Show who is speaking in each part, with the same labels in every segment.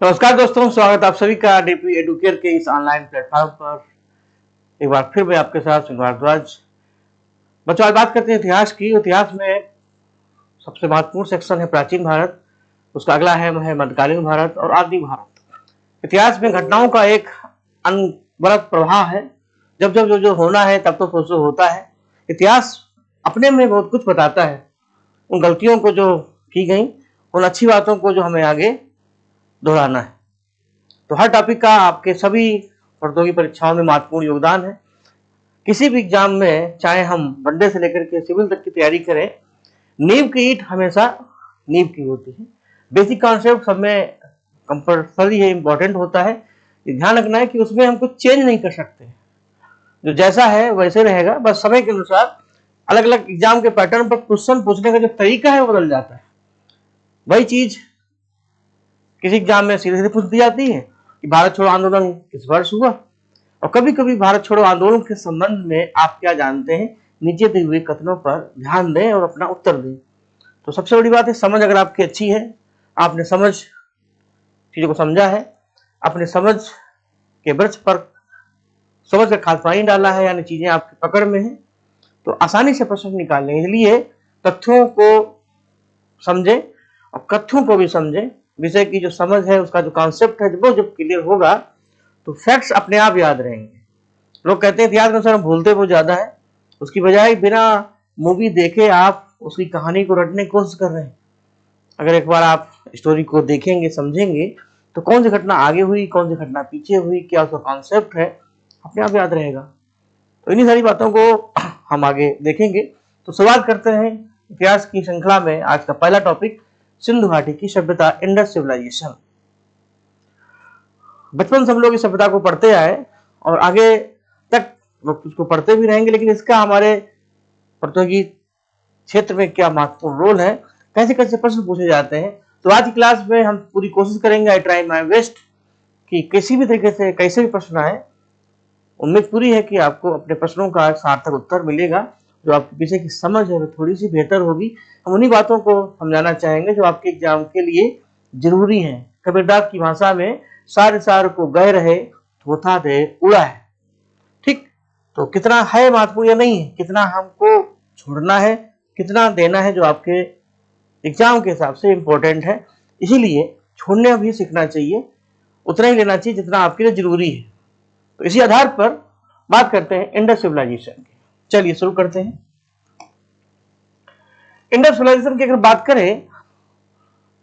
Speaker 1: नमस्कार दोस्तों, स्वागत आप सभी का डीपी एडुकेयर के इस ऑनलाइन प्लेटफॉर्म पर। एक बार फिर मैं आपके साथ श्री भारद्वाज। बच्चों, आज बात करते हैं इतिहास की। इतिहास में सबसे महत्वपूर्ण सेक्शन है प्राचीन भारत, उसका अगला है मध्यकालीन भारत और आधुनिक भारत। इतिहास में घटनाओं का एक अनवरत प्रवाह है। जब जब जो जो होना है तब तो सोचो होता है। इतिहास अपने में बहुत कुछ बताता है, उन गलतियों को जो की गई, उन अच्छी बातों को जो हमें आगे दोहराना है। तो हर टॉपिक का आपके सभी प्रतियोगी परीक्षाओं में महत्वपूर्ण योगदान है। किसी भी एग्जाम में, चाहे हम वनडे से लेकर के सिविल तक की तैयारी करें, नींव की ईंट हमेशा नींव की होती है। बेसिक कॉन्सेप्ट सब में कंपल्सरी है, इंपॉर्टेंट होता है। ये ध्यान रखना है कि उसमें हम कुछ चेंज नहीं कर सकते, जो जैसा है वैसे रहेगा। बस समय के अनुसार अलग अलग एग्जाम के पैटर्न पर क्वेश्चन पूछने का जो तरीका है वो बदल जाता है। वही चीज किसी एग्जाम में सीधे सीधे पूछ दी जाती है कि भारत छोड़ो आंदोलन किस वर्ष हुआ, और कभी कभी भारत छोड़ो आंदोलन के संबंध में आप क्या जानते हैं, नीचे दिए हुए कथनों पर ध्यान दें और अपना उत्तर दें। तो सबसे बड़ी बात है समझ। अगर आपकी अच्छी है, आपने समझ चीजों को समझा है, अपने समझ के वृक्ष पर समझ का खाद पानी डाला है, यानी चीजें आपकी पकड़ में है, तो आसानी से प्रश्न निकाल लें। इसलिए तथ्यों को समझे और कथ्यों को भी समझे। विषय की जो समझ है, उसका जो कॉन्सेप्ट है, वो जब क्लियर होगा तो फैक्ट्स अपने आप याद रहेंगे। लोग कहते हैं इतिहास में सर भूलते बहुत ज्यादा है, उसकी बजाय बिना मूवी देखे आप उसकी कहानी को रटने की कोशिश कर रहे हैं। अगर एक बार आप स्टोरी को देखेंगे, समझेंगे, तो कौन सी घटना आगे हुई, कौन सी घटना पीछे हुई, क्या उसका कॉन्सेप्ट है, अपने आप याद रहेगा। तो इन्हीं सारी बातों को हम आगे देखेंगे। तो शुरुआत करते हैं इतिहास की श्रृंखला में। आज का पहला टॉपिक सिंधु घाटी की सभ्यता, इंडस सिविलाइजेशन। बचपन से हम लोग इस सभ्यता को पढ़ते आए और आगे तक लोग उसको पढ़ते भी रहेंगे, लेकिन इसका हमारे प्रतियोगी क्षेत्र में क्या महत्वपूर्ण रोल है, कैसे कैसे प्रश्न पूछे जाते हैं। तो आज की क्लास में हम पूरी कोशिश करेंगे, आई ट्राई माई बेस्ट, कि किसी भी तरीके से कैसे भी प्रश्न आए, उम्मीद पूरी है कि आपको अपने प्रश्नों का सार्थक उत्तर मिलेगा। जो आपके पीछे की समझ है वो थोड़ी सी बेहतर होगी। हम उन्हीं बातों को समझाना चाहेंगे जो आपके एग्जाम के लिए जरूरी है। कबीरदास की भाषा में सारे सार को गए रहे, थोथा दे उड़ा है। ठीक, तो कितना है महत्वपूर्ण या नहीं है, कितना हमको छोड़ना है, कितना देना है, जो आपके एग्जाम के हिसाब से इंपॉर्टेंट है। इसीलिए छोड़ने भी सीखना चाहिए, उतना ही लेना चाहिए जितना आपके लिए जरूरी है। तो इसी आधार पर बात करते हैं इंडस सिविलाइजेशन की। चलिए शुरू करते हैं। इंडस सिविलाइजेशन की अगर बात करें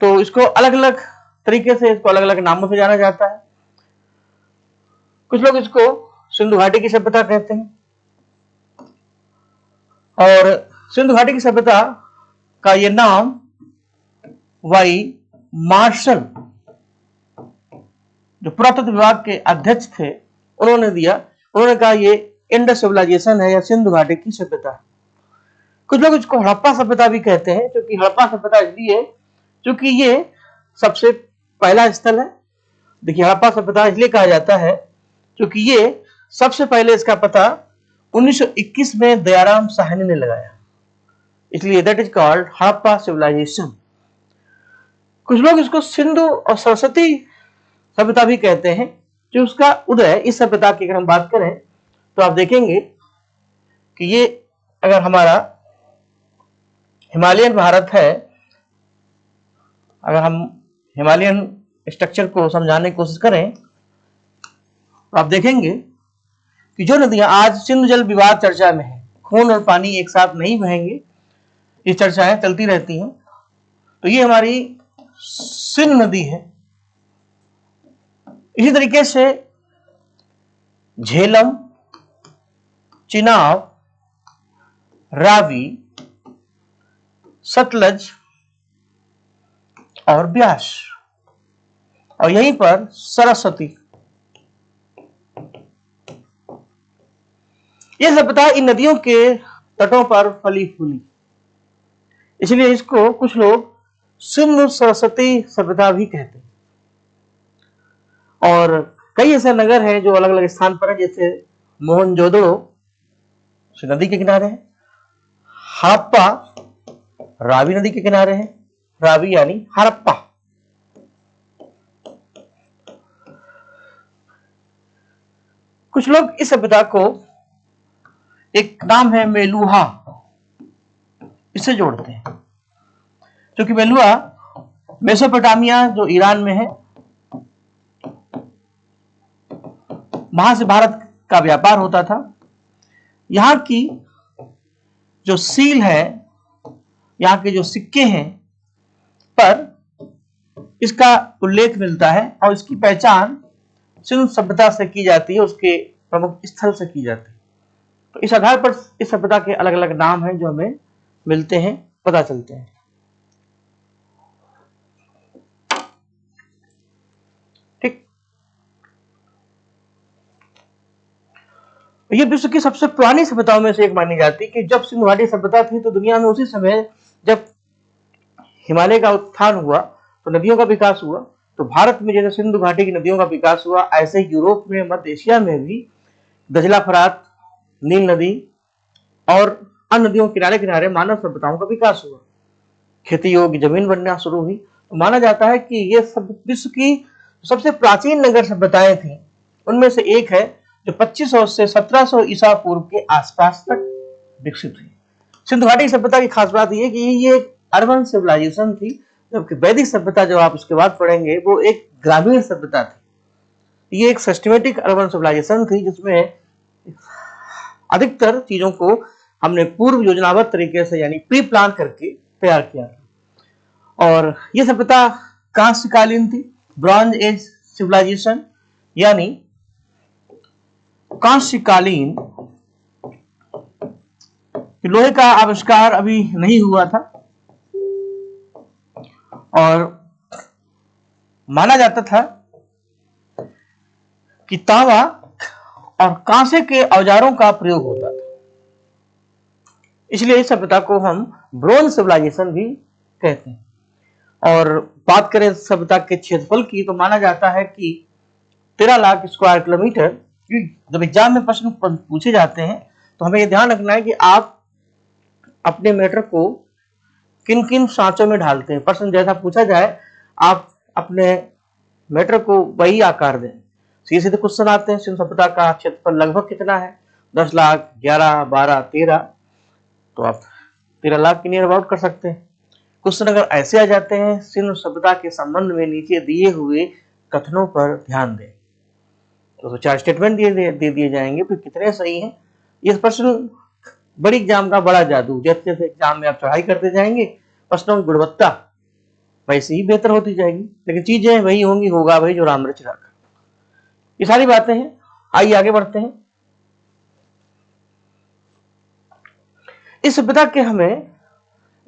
Speaker 1: तो इसको अलग अलग तरीके से, इसको अलग अलग नामों से जाना जाता है। कुछ लोग इसको सिंधु घाटी की सभ्यता कहते हैं, और सिंधु घाटी की सभ्यता का ये नाम वाई मार्शल, जो पुरातत्व विभाग के अध्यक्ष थे, उन्होंने दिया। उन्होंने कहा ये इंडस सिविलाइजेशन है या सिंधु घाटी की सभ्यता है। कुछ लोग इसको हड़प्पा सभ्यता भी कहते हैं, क्योंकि हड़प्पा सभ्यता इसलिए क्योंकि ये सबसे पहला स्थल है। देखिए, हड़प्पा सभ्यता इसलिए कहा जाता है क्योंकि ये सबसे पहले इसका पता 1921 में दयाराम साहनी ने लगाया, इसलिए that is called Harappa civilisation. कुछ लोग इसको सिंधु और सरस्वती सभ्यता भी कहते हैं, जो उसका उदय, इस सभ्यता की अगर हम बात करें तो आप देखेंगे कि ये अगर हमारा हिमालयन भारत है, अगर हम हिमालयन स्ट्रक्चर को समझाने की कोशिश करें तो आप देखेंगे कि जो नदियां आज सिंधु जल विवाद चर्चा में है, खून और पानी एक साथ नहीं बहेंगे, ये चर्चाएं चलती रहती हैं। तो ये हमारी सिंधु नदी है। इसी तरीके से झेलम, चिनाब, रावी, सतलज और ब्यास, और यहीं पर सरस्वती। यह सभ्यता इन नदियों के तटों पर फली फूली, इसलिए इसको कुछ लोग सिंधु सरस्वती सभ्यता भी कहते हैं। और कई ऐसे नगर हैं जो अलग अलग स्थान पर है, जैसे मोहनजोदड़ो नदी के किनारे है, हड़प्पा रावी नदी के किनारे है, रावी यानी हड़प्पा, कुछ लोग इस सभ्यता को एक नाम है मेलुहा, इससे जोड़ते हैं, क्योंकि मेलुहा मेसोपोटामिया जो ईरान में है, वहां से भारत का व्यापार होता था। यहां की जो सील है, यहां के जो सिक्के हैं पर इसका उल्लेख मिलता है और इसकी पहचान सिंधु सभ्यता से की जाती है, उसके प्रमुख स्थल से की जाती है। तो इस आधार पर इस सभ्यता के अलग अलग नाम हैं जो हमें मिलते हैं, पता चलते हैं। ठीक, ये विश्व की सबसे पुरानी सभ्यताओं में से एक मानी जाती है कि जब सिंधु घाटी सभ्यता थी तो दुनिया में उसी समय जब हिमालय का उत्थान हुआ तो नदियों का विकास हुआ। तो भारत में जैसे सिंधु घाटी की नदियों का विकास हुआ, ऐसे यूरोप में, मध्य एशिया में भी दजला, फरात, नील नदी और अन्य नदियों के किनारे किनारे मानव सभ्यताओं का विकास हुआ। खेती योग्य जमीन बनना शुरू हुई। तो माना जाता है कि ये सब विश्व की सबसे प्राचीन नगर सभ्यताएं थी, उनमें से एक है जो 2500 से 1700 ईसा पूर्व के आसपास तक विकसित हुई। सिंधु घाटी सभ्यता की खास बात यह कि ये एक अर्बन सिविलाइजेशन थी, जबकि वैदिक सभ्यता जो आप उसके बाद पढ़ेंगे वो एक ग्रामीण सभ्यता थी। ये एक सिस्टमेटिक अर्बन सिविलाइजेशन थी जिसमें अधिकतर चीजों को हमने पूर्व योजनाबद्ध तरीके से यानी प्री प्लान करके तैयार किया था। और यह सभ्यता कांस्यकालीन थी, ब्रॉन्ज एज सिविलाइजेशन, यानी कांस्यकालीन। लोहे का आविष्कार अभी नहीं हुआ था और माना जाता था कि तांबा और कांसे के औजारों का प्रयोग होता था, इसलिए इस सभ्यता को हम ब्रोंज सिविलाइजेशन भी कहते हैं। और बात करें सभ्यता के क्षेत्रफल की तो माना जाता है कि 13 लाख स्क्वायर किलोमीटर। जब एग्जाम में प्रश्न पूछे जाते हैं तो हमें यह ध्यान रखना है कि आप अपने मैटर को किन किन सांचों में ढालते हैं। प्रश्न जैसा पूछा जाए आप अपने मैटर को वही आकार दें। सीधे सीधे क्वेश्चन आते हैं, सिंधु सभ्यता का क्षेत्रफल लगभग कितना है, 10 लाख, 11, 12, 13, तो आप 13 लाख की नियर अबाउट कर सकते हैं। क्वेश्चन अगर ऐसे आ जाते हैं, सिंधु सभ्यता के संबंध में नीचे दिए हुए कथनों पर ध्यान दें, तो 4 स्टेटमेंट दे दिए जाएंगे, फिर कितने सही हैं। ये प्रश्न बड़ी एग्जाम का बड़ा जादू, जैसे जैसे एग्जाम में आप चढ़ाई करते जाएंगे प्रश्नों की गुणवत्ता वैसे ही बेहतर होती जाएगी, लेकिन चीजें वही होंगी, होगा वही जो राम रच रखा। ये सारी बातें हैं। आइए आगे बढ़ते हैं। इस सभ्यता के हमें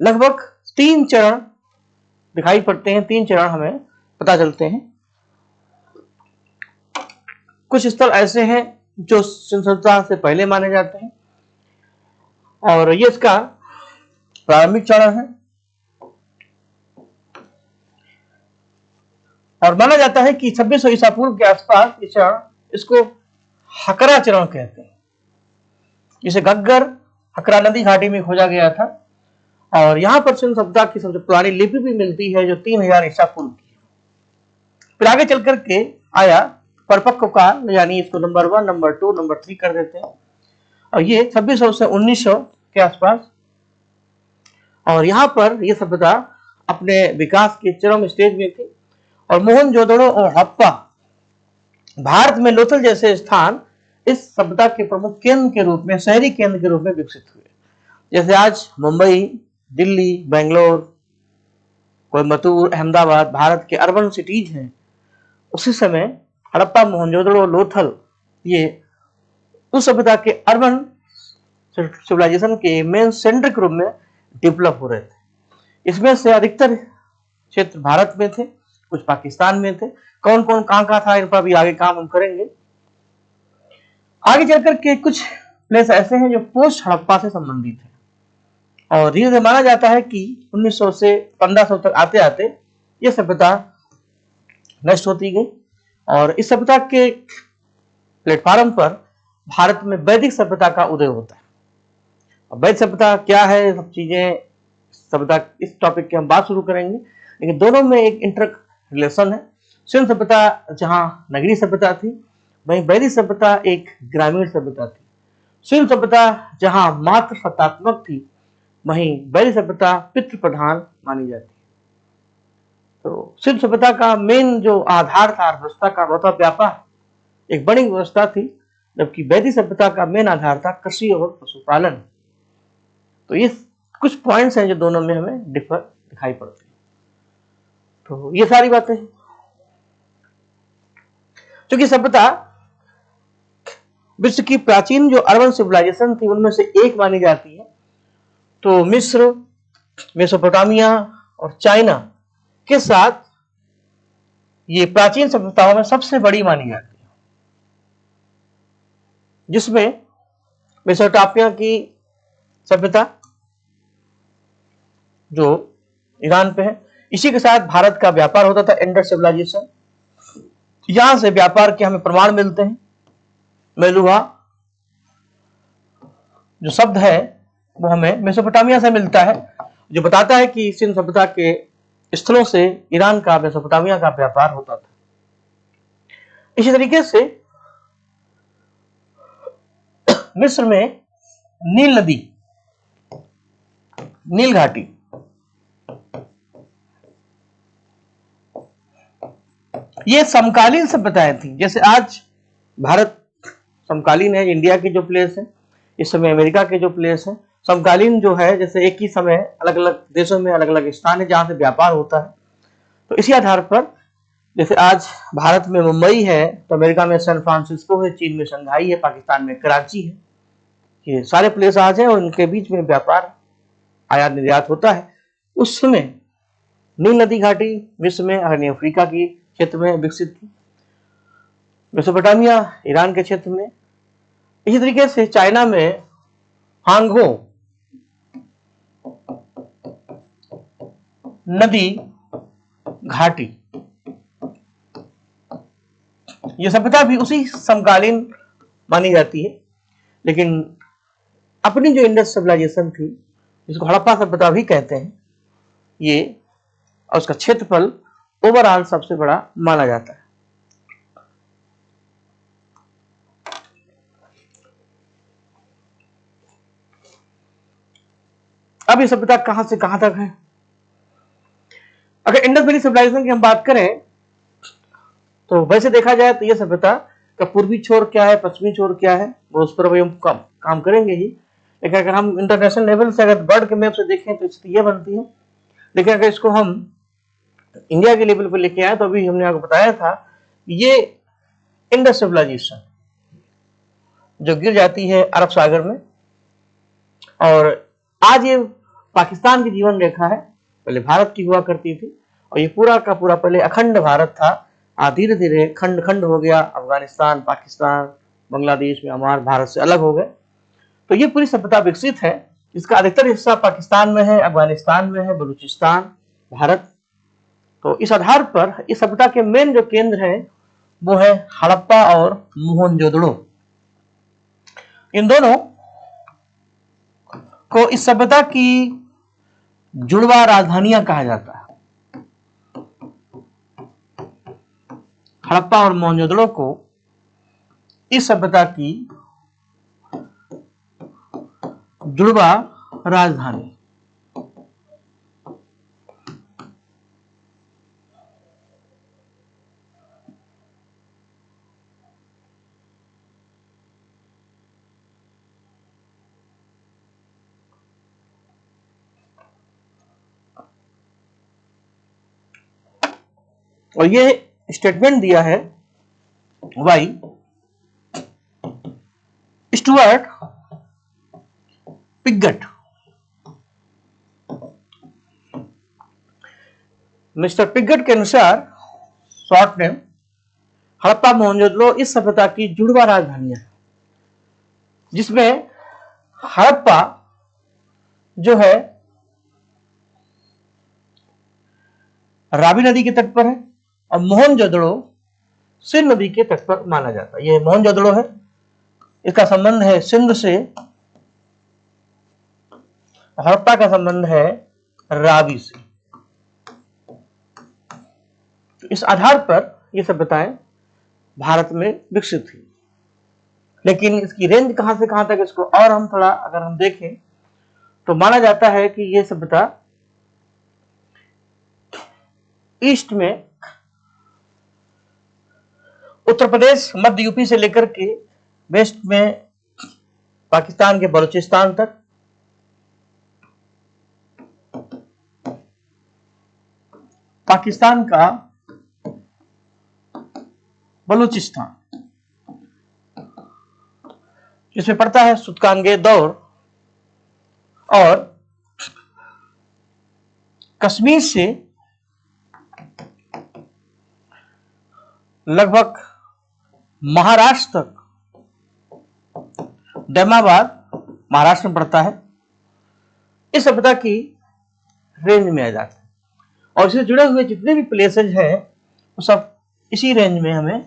Speaker 1: लगभग 3 चरण दिखाई पड़ते हैं, 3 चरण हमें पता चलते हैं। कुछ स्थल ऐसे हैं जो सिंधु सभ्यता से पहले माने जाते हैं और ये इसका प्रारंभिक चरण है। और माना जाता है कि 2600 ईसा पूर्व के आसपास ये चरण, इसको हकरा चरण कहते हैं, जिसे घग्गर हकरा नदी घाटी में खोजा गया था। और यहां पर सिंधु सभ्यता की सबसे पुरानी लिपि भी मिलती है जो 3000 ईसा पूर्व की है। फिर आगे चल करके आया परिपक्व काल, यानी इसको नंबर 1, नंबर 2, नंबर 3 कर देते हैं, और ये 2600 से 1900 के आसपास। और यहां पर यह सभ्यता अपने विकास के चरम स्टेज में थी और मोहनजोदड़ो और हड़प्पा, भारत में लोथल जैसे स्थान इस सभ्यता के प्रमुख केंद्र के रूप में, शहरी केंद्र के रूप में विकसित हुए। जैसे आज मुंबई, दिल्ली, बेंगलोर, कोयम्बतूर, अहमदाबाद भारत के अर्बन सिटीज हैं, उसी समय हड़प्पा, मोहनजोदड़ो, लोथल ये उस सभ्यता के अर्बन सिविलाइजेशन के मेन सेंटर के रूप में डेवलप हो रहे थे। इसमें से अधिकतर क्षेत्र भारत में थे, कुछ पाकिस्तान में थे। कौन कौन कहां था इन पर भी आगे काम हम करेंगे। आगे चलकर के कुछ प्लेस ऐसे हैं जो पोस्ट हड़प्पा से संबंधित है और धीरे धीरे माना जाता है कि 1900 से 1500 तक आते आते यह सभ्यता नष्ट होती गई और इस सभ्यता के प्लेटफॉर्म पर भारत में वैदिक सभ्यता का उदय होता है। वैदिक सभ्यता क्या है, सब चीजें सभ्यता, इस टॉपिक की हम बात शुरू करेंगे, लेकिन दोनों में एक इंटर रिलेशन है। सिंधु सभ्यता जहां नगरीय सभ्यता थी, वहीं वैदिक सभ्यता एक ग्रामीण सभ्यता थी। सिंधु सभ्यता जहां मात्र सत्तात्मक थी, वहीं वैदिक सभ्यता पितृ प्रधान मानी जाती है। तो सिंधु सभ्यता का मेन जो आधार था अर्थव्यवस्था का, वो था व्यापार, एक बड़ी व्यवस्था थी, जबकि वैदिक सभ्यता का मेन आधार था कृषि और पशुपालन। तो ये कुछ पॉइंट्स हैं जो दोनों में हमें डिफर दिखाई पड़ते हैं। तो ये सारी बातें हैं। क्योंकि सभ्यता विश्व की प्राचीन जो अर्बन सिविलाइजेशन थी उनमें से एक मानी जाती है। तो मिस्र, मेसोपोटामिया और चाइना के साथ ये प्राचीन सभ्यताओं में सबसे बड़ी मानी जाती है, जिसमें मेसोपोटामिया की सभ्यता जो ईरान पे है, इसी के साथ भारत का व्यापार होता था, इंडस सिविलाइजेशन। यहां से व्यापार के हमें प्रमाण मिलते हैं। मेलुहा जो शब्द है वो हमें मेसोपोटामिया से मिलता है, जो बताता है कि सिंधु सभ्यता के स्थलों से ईरान का मेसोपोटामिया का व्यापार होता था। इसी तरीके से मिस्र में नील नदी, नील घाटी, ये समकालीन सभ्यताएं थी। जैसे आज भारत समकालीन है, इंडिया की जो प्लेस है, इस समय अमेरिका के जो प्लेस है, समकालीन जो है, जैसे एक ही समय अलग अलग देशों में अलग अलग स्थान है जहां से व्यापार होता है। तो इसी आधार पर जैसे आज भारत में मुंबई है, तो अमेरिका में सैन फ्रांसिस्को है, चीन में शंघाई है, पाकिस्तान में कराची है। ये सारे प्लेस आज हैं और इनके बीच में व्यापार आयात निर्यात होता है। उस समय नील नदी घाटी विश्व में अफ्रीका की क्षेत्र में विकसित थी, मेसोपोटामिया ईरान के क्षेत्र में। इसी तरीके से चाइना में हांगहो नदी घाटी, यह सभ्यता भी उसी समकालीन मानी जाती है। लेकिन अपनी जो इंडस सिविलाइजेशन थी, जिसको हड़प्पा सभ्यता भी कहते हैं, ये और उसका क्षेत्रफल ओवरऑल सबसे बड़ा माना जाता है। अब ये सभ्यता कहां से कहां तक है? अगर इंडस वैली सिविलाइजेशन की हम बात करें तो वैसे देखा जाए तो यह सभ्यता का पूर्वी छोर क्या है, पश्चिमी छोर क्या है, वो उस पर हम काम करेंगे ही। लेकिन अगर हम इंटरनेशनल लेवल से अगर वर्ल्ड के मैप से देखें तो स्थिति यह बनती है। लेकिन अगर इसको हम इंडिया के लेवल पर लेके आए तो अभी हमने आपको बताया था, ये इंडस सिविलाइजेशन जो गिर जाती है अरब सागर में, और आज ये पाकिस्तान की जीवन रेखा है, पहले भारत की हुआ करती थी, और ये पूरा का पूरा पहले अखंड भारत था। धीरे धीरे खंड खंड हो गया, अफगानिस्तान, पाकिस्तान, बांग्लादेश, म्यांमार भारत से अलग हो गए। तो ये पूरी सभ्यता विकसित है, इसका अधिकतर हिस्सा पाकिस्तान में है, अफगानिस्तान में है, बलूचिस्तान, भारत। तो इस आधार पर इस सभ्यता के मेन जो केंद्र है वो है हड़प्पा और मोहनजोदड़ो। इन दोनों को इस सभ्यता की जुड़वा राजधानियां कहा जाता है। हड़प्पा और मोहनजोदड़ो को इस सभ्यता की जुड़वा राजधानी, और ये स्टेटमेंट दिया है by Stuart Piggott. Mister Piggott के अनुसार, शॉर्ट नेम, हड़प्पा मोहनजोदड़ो इस सभ्यता की जुड़वा राजधानियां है, जिसमें हड़प्पा जो है रावी नदी के तट पर है और मोहनजोदड़ो सिंध नदी के तट पर माना जाता है। यह मोहनजोदड़ो है, इसका संबंध है सिंध से, हड़प्पा का संबंध है रावी से। तो इस आधार पर यह सभ्यताएं भारत में विकसित हुई। लेकिन इसकी रेंज कहां से कहां तक, इसको और हम थोड़ा अगर हम देखें तो माना जाता है कि ये सभ्यता ईस्ट में उत्तर प्रदेश, मध्य यूपी से लेकर के वेस्ट में पाकिस्तान के बलूचिस्तान तक, पाकिस्तान का बलूचिस्तान जिसमें पड़ता है सुतकांगे दौर, और कश्मीर से लगभग महाराष्ट्र तक, दैमाबाद महाराष्ट्र में पड़ता है, इस सभ्यता की रेंज में आ जाता है। और इससे जुड़े हुए जितने भी प्लेसेज हैं वो सब इसी रेंज में हमें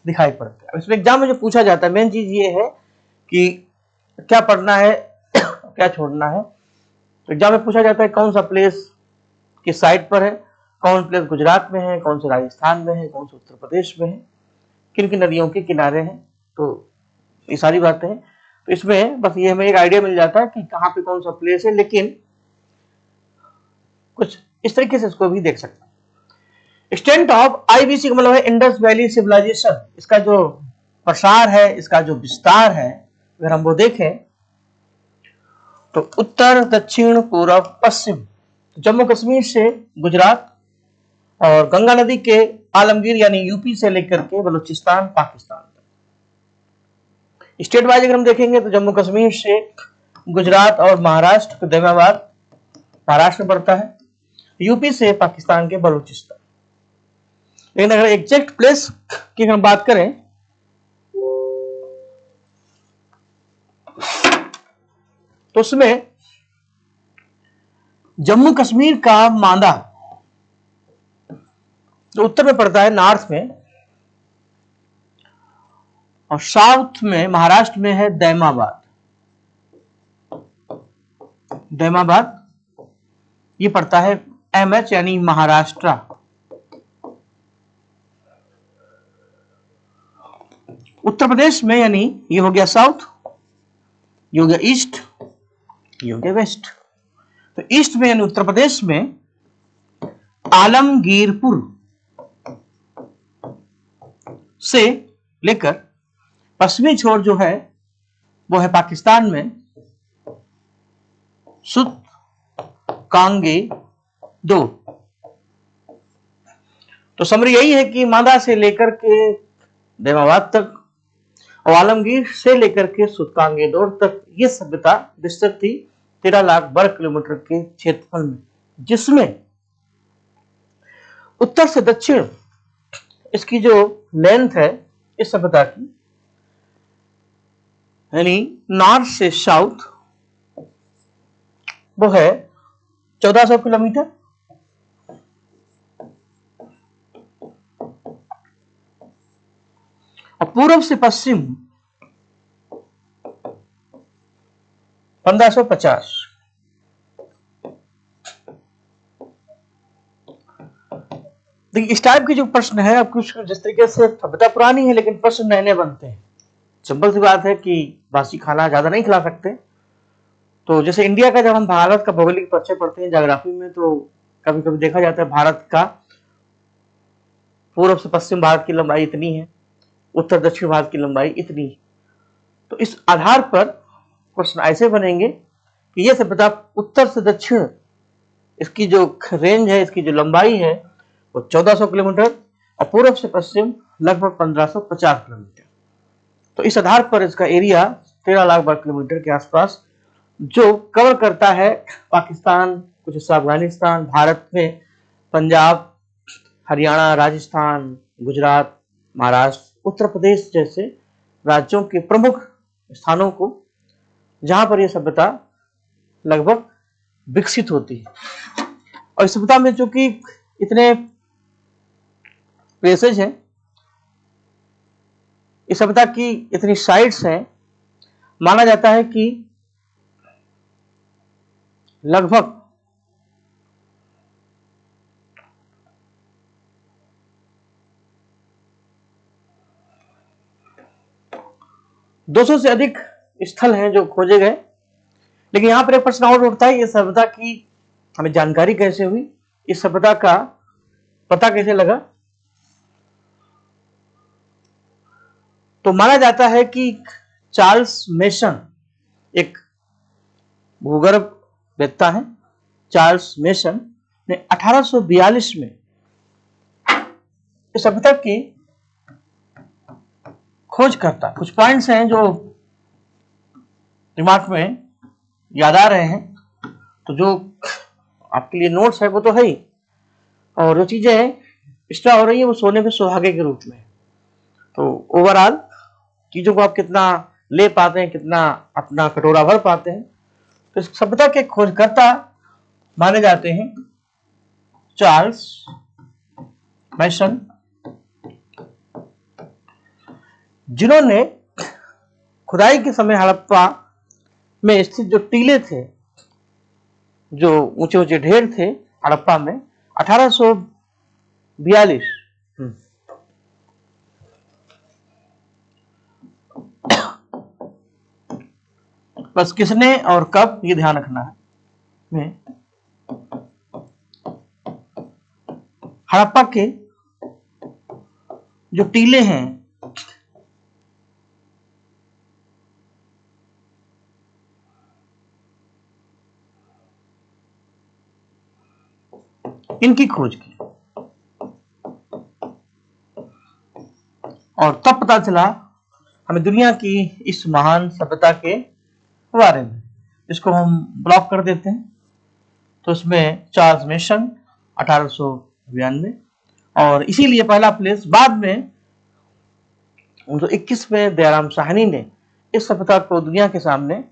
Speaker 1: दिखाई पड़ते हैं। इसमें एग्जाम में जो पूछा जाता है मेन चीज ये है कि क्या पढ़ना है क्या छोड़ना है। तो एग्जाम में पूछा जाता है कौन सा प्लेस किस साइड पर है, कौन प्लेस गुजरात में है, कौन से राजस्थान में है, कौन से उत्तर प्रदेश में है, किन किन नदियों के किनारे हैं। तो ये सारी बातें हैं। तो इसमें बस ये हमें एक आइडिया मिल जाता है कि कहाँ पे कौन सा प्लेस है, लेकिन कुछ इस तरीके से इसको भी देख सकते हैं। एक्सटेंट ऑफ आईबीसी का मतलब है इंडस वैली सिविलाइजेशन, इसका जो प्रसार है, इसका जो विस्तार है, अगर हम वो देखें तो उत्तर, दक्षिण, पूर्व, पश्चिम, जम्मू कश्मीर से गुजरात और गंगा नदी के आलमगीर यानी यूपी से लेकर के बलूचिस्तान पाकिस्तान तक। स्टेट वाइज अगर हम देखेंगे तो जम्मू कश्मीर से गुजरात और महाराष्ट्र, दैमाबाद महाराष्ट्र में पड़ता है, यूपी से पाकिस्तान के बलूचिस्तान। लेकिन अगर एग्जैक्ट प्लेस की हम बात करें तो उसमें जम्मू कश्मीर का मांदा जो उत्तर में पड़ता है नॉर्थ में, और साउथ में महाराष्ट्र में है दैमाबाद। दैमाबाद ये पड़ता है एमएच यानी महाराष्ट्र। उत्तर प्रदेश में यानी ये हो गया साउथ, ये हो गया ईस्ट, ये हो गया वेस्ट। तो ईस्ट में यानी उत्तर प्रदेश में आलमगीरपुर से लेकर पश्चिमी छोर जो है वो है पाकिस्तान में सुत कांगे दो। तो समरी यही है कि मांदा से लेकर के दैमाबाद तक और आलमगीर से लेकर के सुतकांगे दौर तक ये सभ्यता विस्तृत थी 13 लाख वर्ग किलोमीटर के क्षेत्रफल में, जिसमें उत्तर से दक्षिण इसकी जो लेंथ है इस सभ्यता की, यानी नॉर्थ से साउथ, वो है 1400 किलोमीटर, और पूर्व से पश्चिम 1550। देखिए इस टाइप के जो प्रश्न है, अब कुछ जिस तरीके से सभ्यता पुरानी है लेकिन प्रश्न नए नए बनते हैं। सिंपल सी बात है कि बासी खाना ज्यादा नहीं खिला सकते। तो जैसे इंडिया का जब हम भारत का भौगोलिक परिचय पढ़ते हैं ज्योग्राफी में, तो कभी कभी देखा जाता है भारत का पूर्व से पश्चिम भारत की लंबाई इतनी है, उत्तर दक्षिण भारत की लंबाई इतनी है। तो इस आधार पर क्वेश्चन ऐसे बनेंगे कि यह सभ्यता उत्तर से दक्षिण इसकी जो रेंज है, इसकी जो लंबाई है वो 1400 किलोमीटर और पूर्व से पश्चिम लगभग 1550 किलोमीटर। तो इस आधार पर इसका एरिया 13 लाख वर्ग किलोमीटर के आसपास जो कवर करता है पाकिस्तान, कुछ हिस्सा अफगानिस्तान, भारत में पंजाब, हरियाणा, राजस्थान, गुजरात, महाराष्ट्र, उत्तर प्रदेश जैसे राज्यों के प्रमुख स्थानों को जहां पर यह सभ्यता लगभग विकसित होती है। और इस सभ्यता में चूंकि इतने प्लेसेज हैं, इस सभ्यता की इतनी साइट्स हैं, माना जाता है कि लगभग 200 से अधिक स्थल हैं जो खोजे गए। लेकिन यहां पर एक प्रश्न और उठता है, ये सभ्यता की हमें जानकारी कैसे हुई, इस सभ्यता का पता कैसे लगा। तो माना जाता है कि चार्ल्स मेसन एक भूगर्भवेत्ता है। चार्ल्स मेसन ने 1842 में इस सभ्यता की खोज करता। कुछ पॉइंट्स हैं जो दिमाग में याद आ रहे हैं, तो जो आपके लिए नोट्स है वो तो है ही, और जो चीजें एक्स्ट्रा हो रही है वो सोने पे सुहागे के रूप में। तो ओवरऑल चीजों को आप कितना ले पाते हैं, कितना अपना कटोरा भर पाते हैं। तो इस सभ्यता के खोजकर्ता माने जाते हैं चार्ल्स मेसन, जिन्होंने खुदाई के समय हड़प्पा में स्थित जो टीले थे, जो ऊंचे ऊंचे ढेर थे हड़प्पा में 1842, बस किसने और कब ये ध्यान रखना है में हड़प्पा के जो टीले हैं इनकी खोज की, और तब पता चला हमें दुनिया की इस महान सभ्यता के बारे में। इसको हम ब्लॉक कर देते हैं। तो इसमें चार्ल्स मेसन 1892, और इसीलिए पहला प्लेस बाद में 1921 में दयाराम साहनी ने इस सभ्यता को दुनिया के सामने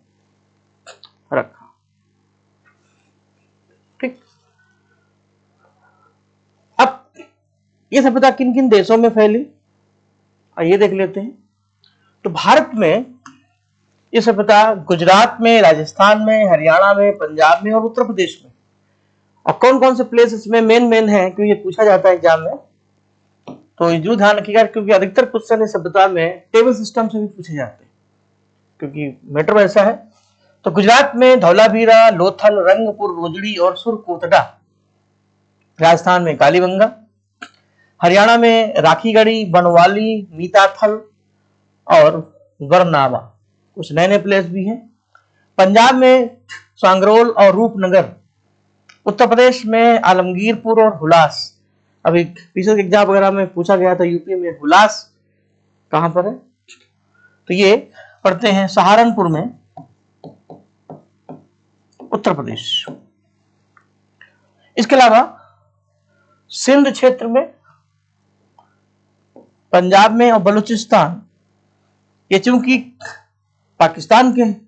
Speaker 1: रखा। ठीक, अब ये सभ्यता किन किन देशों में फैली ये देख लेते हैं। तो भारत में ये सभ्यता गुजरात में, राजस्थान में, हरियाणा में, पंजाब में और उत्तर प्रदेश में। और कौन कौन से प्लेस इसमें मेन है, क्योंकि ये पूछा जाता है एग्जाम में, तो जरूर ध्यान रखिएगा, क्योंकि अधिकतर क्वेश्चन इस सभ्यता में टेबल सिस्टम से भी पूछे जाते हैं, क्योंकि मैटर ऐसा है। तो गुजरात में धौलावीरा, लोथल, रंगपुर, रोजड़ी और सुरकोटड़ा। राजस्थान में कालीबंगा। हरियाणा में राखीगढ़ी, बनवाली, मीताथल और बरनावा। कुछ नए नए प्लेस भी हैं। पंजाब में सांगरोल और रूपनगर। उत्तर प्रदेश में आलमगीरपुर और हुलास। अभी पीछे एग्जाम वगैरह में पूछा गया था, यूपी में हुलास कहां पर है, तो ये पढ़ते हैं सहारनपुर में, उत्तर प्रदेश। इसके अलावा सिंध क्षेत्र में, पंजाब में और बलूचिस्तान, ये चूंकि पाकिस्तान के हैं,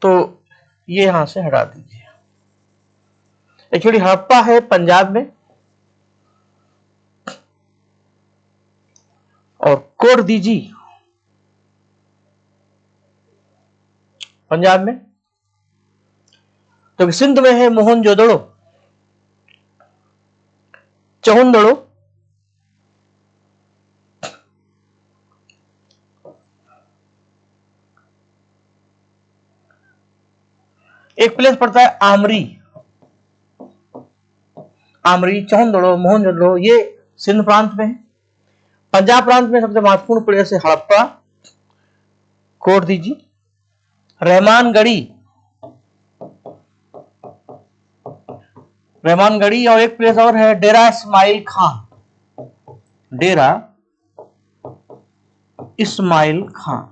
Speaker 1: तो ये यहां से हटा दीजिए। एक्चुअली हड़प्पा है पंजाब में, और कोट दीजी पंजाब में। तो सिंध में है मोहनजोदड़ो, चहुंदड़ो, एक प्लेस पड़ता है आमरी। आमरी, चहुंदड़ो, मोहनजोदड़ो, ये सिंध प्रांत में है। पंजाब प्रांत में सबसे महत्वपूर्ण प्लेस है हड़प्पा, कोट दीजी, रहमानगढ़ी, रहमानगढ़ी, और एक प्लेस और है डेरा इस्माइल खान। डेरा इस्माइल खान।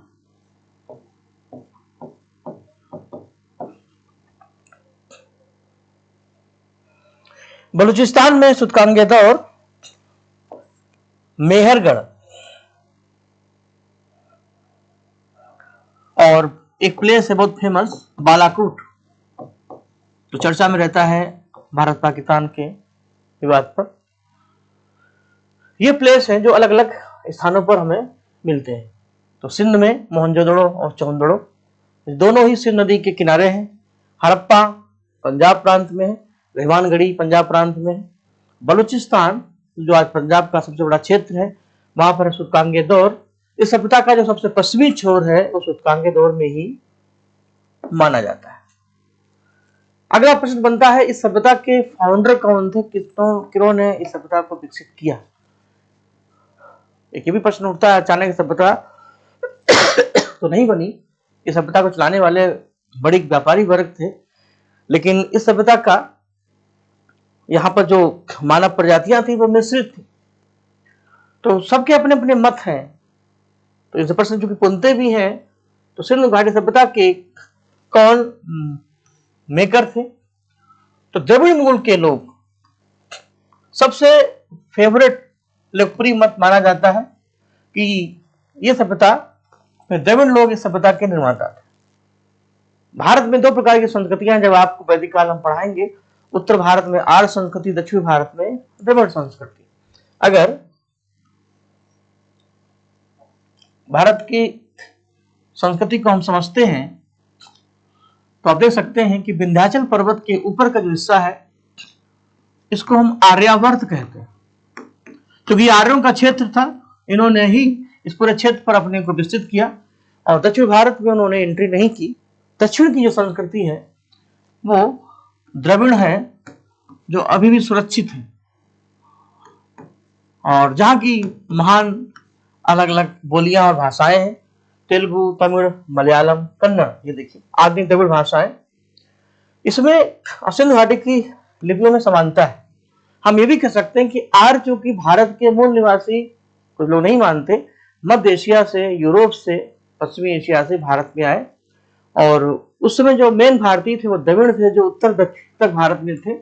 Speaker 1: बलूचिस्तान में सुतकांगेदौर, मेहरगढ़, और एक प्लेस है बहुत फेमस बालाकोट, तो चर्चा में रहता है भारत पाकिस्तान के विवाद पर। ये प्लेस हैं जो अलग अलग स्थानों पर हमें मिलते हैं। तो सिंध में मोहनजोदड़ो और चौंदड़ो दोनों ही सिंध नदी के किनारे हैं। हड़प्पा पंजाब प्रांत में है, रेवानगढ़ी पंजाब प्रांत में है। बलूचिस्तान जो आज पंजाब का सबसे बड़ा क्षेत्र है, वहां पर सुतकांगे दौर। इस सभ्यता का जो सबसे पश्चिमी छोर है वो सुतकांगे दौर में ही माना जाता है। अगला प्रश्न बनता है, इस सभ्यता के फाउंडर कौन थे, किन्होंने इस सभ्यता को विकसित किया। एक ये भी प्रश्न उठता है, अचानक सभ्यता तो नहीं बनी। इस सभ्यता को चलाने वाले बड़े व्यापारी वर्ग थे, लेकिन इस सभ्यता का यहाँ पर जो मानव प्रजातियां थी वो मिश्रित थी। तो सबके अपने अपने मत हैं। तो इस प्रश्न चूंकि पुनते भी हैं, तो सिंधु घाटी सभ्यता के कौन मेकर थे। तो द्रविड़ मूल के लोग सबसे फेवरेट लोकप्रिय मत माना जाता है कि ये सभ्यता द्रविड़ लोग इस सभ्यता के निर्माता थे। भारत में दो प्रकार की संस्कृतियां, जब आपको वैदिक काल हम पढ़ाएंगे, उत्तर भारत में आर्य संस्कृति, दक्षिण भारत में द्रविड़ संस्कृति। अगर भारत की संस्कृति को हम समझते हैं तो आप देख सकते हैं कि विंध्याचल पर्वत के ऊपर का जो हिस्सा है इसको हम आर्यावर्त कहते हैं, क्योंकि आर्यों का क्षेत्र था। इन्होंने ही इस पूरे क्षेत्र पर अपने को विस्तृत किया और दक्षिण भारत में उन्होंने एंट्री नहीं की। दक्षिण की जो संस्कृति है वो द्रविड़ है, जो अभी भी सुरक्षित है और जहां की महान अलग अलग बोलियां और भाषाएं हैं, तेलुगु, तमिल, मलयालम, कन्नड़, ये देखिए आदि द्रविड़ भाषाएं। इसमें सिंधु घाटी की लिपियों में समानता है। हम ये भी कह सकते हैं कि आर्य जो कि भारत के मूल निवासी कुछ लोग नहीं मानते, मध्य एशिया से, यूरोप से, पश्चिमी एशिया से भारत में आए और उस समय जो मेन भारतीय थे वो द्रविड़ थे, जो उत्तर दक्षिण तक भारत में थे।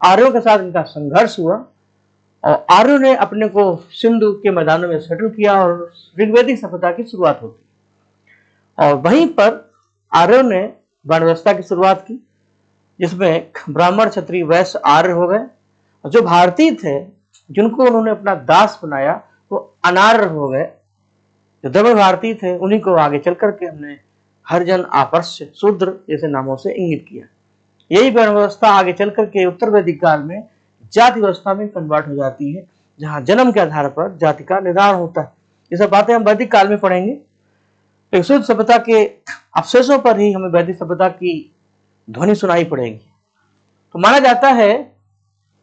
Speaker 1: आर्यों के साथ इनका संघर्ष हुआ और आर्यों ने अपने को सिंधु के मैदानों में सेटल किया और ऋग्वैदिक सभ्यता की शुरुआत होती। और वहीं पर आर्यों ने वर्ण व्यवस्था की शुरुआत की, जिसमें ब्राह्मण, क्षत्रिय, वैश्य, आर्य हो गए। जो भारतीय थे जिनको उन्होंने अपना दास बनाया वो अनार्य हो गए। जो द्रविड़ भारतीय थे उन्हीं को आगे चल करके हमने हरिजन, आपस्य, शूद्र जैसे नामों से इंगित किया। यही वर्ण व्यवस्था आगे चल करके उत्तर वैदिक काल में जाति व्यवस्था में कन्वर्ट हो जाती है, जहां जन्म के आधार पर जाति का निर्धारण होता है। ये सब बातें हम वैदिक काल में पढ़ेंगे। एक शुद्ध सभ्यता के अवशेषों पर ही हमें वैदिक सभ्यता की ध्वनि सुनाई पड़ेगी। तो माना जाता है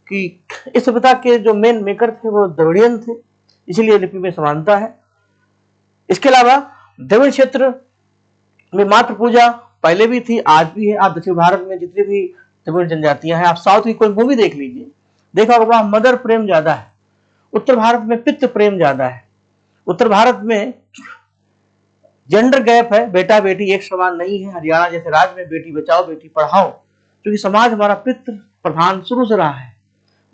Speaker 1: कि इस सभ्यता के जो मेन मेकर थे वो द्रविड़ियन थे, इसीलिए लिपि में समानता है। इसके अलावा द्रविड़ क्षेत्र में मातृ पूजा पहले भी थी, आज भी है। आप दक्षिण भारत में जितनी भी द्रविड़ जनजातियां हैं, आप साउथ की कोई मूवी देख लीजिए, देखा होगा वहां मदर प्रेम ज्यादा है। उत्तर भारत में पितृ प्रेम ज्यादा है। उत्तर भारत में जेंडर गैप है, बेटा बेटी एक समान नहीं है। हरियाणा जैसे राज्य में बेटी बचाओ बेटी पढ़ाओ, क्योंकि समाज हमारा पितृ प्रधान शुरू से रहा है।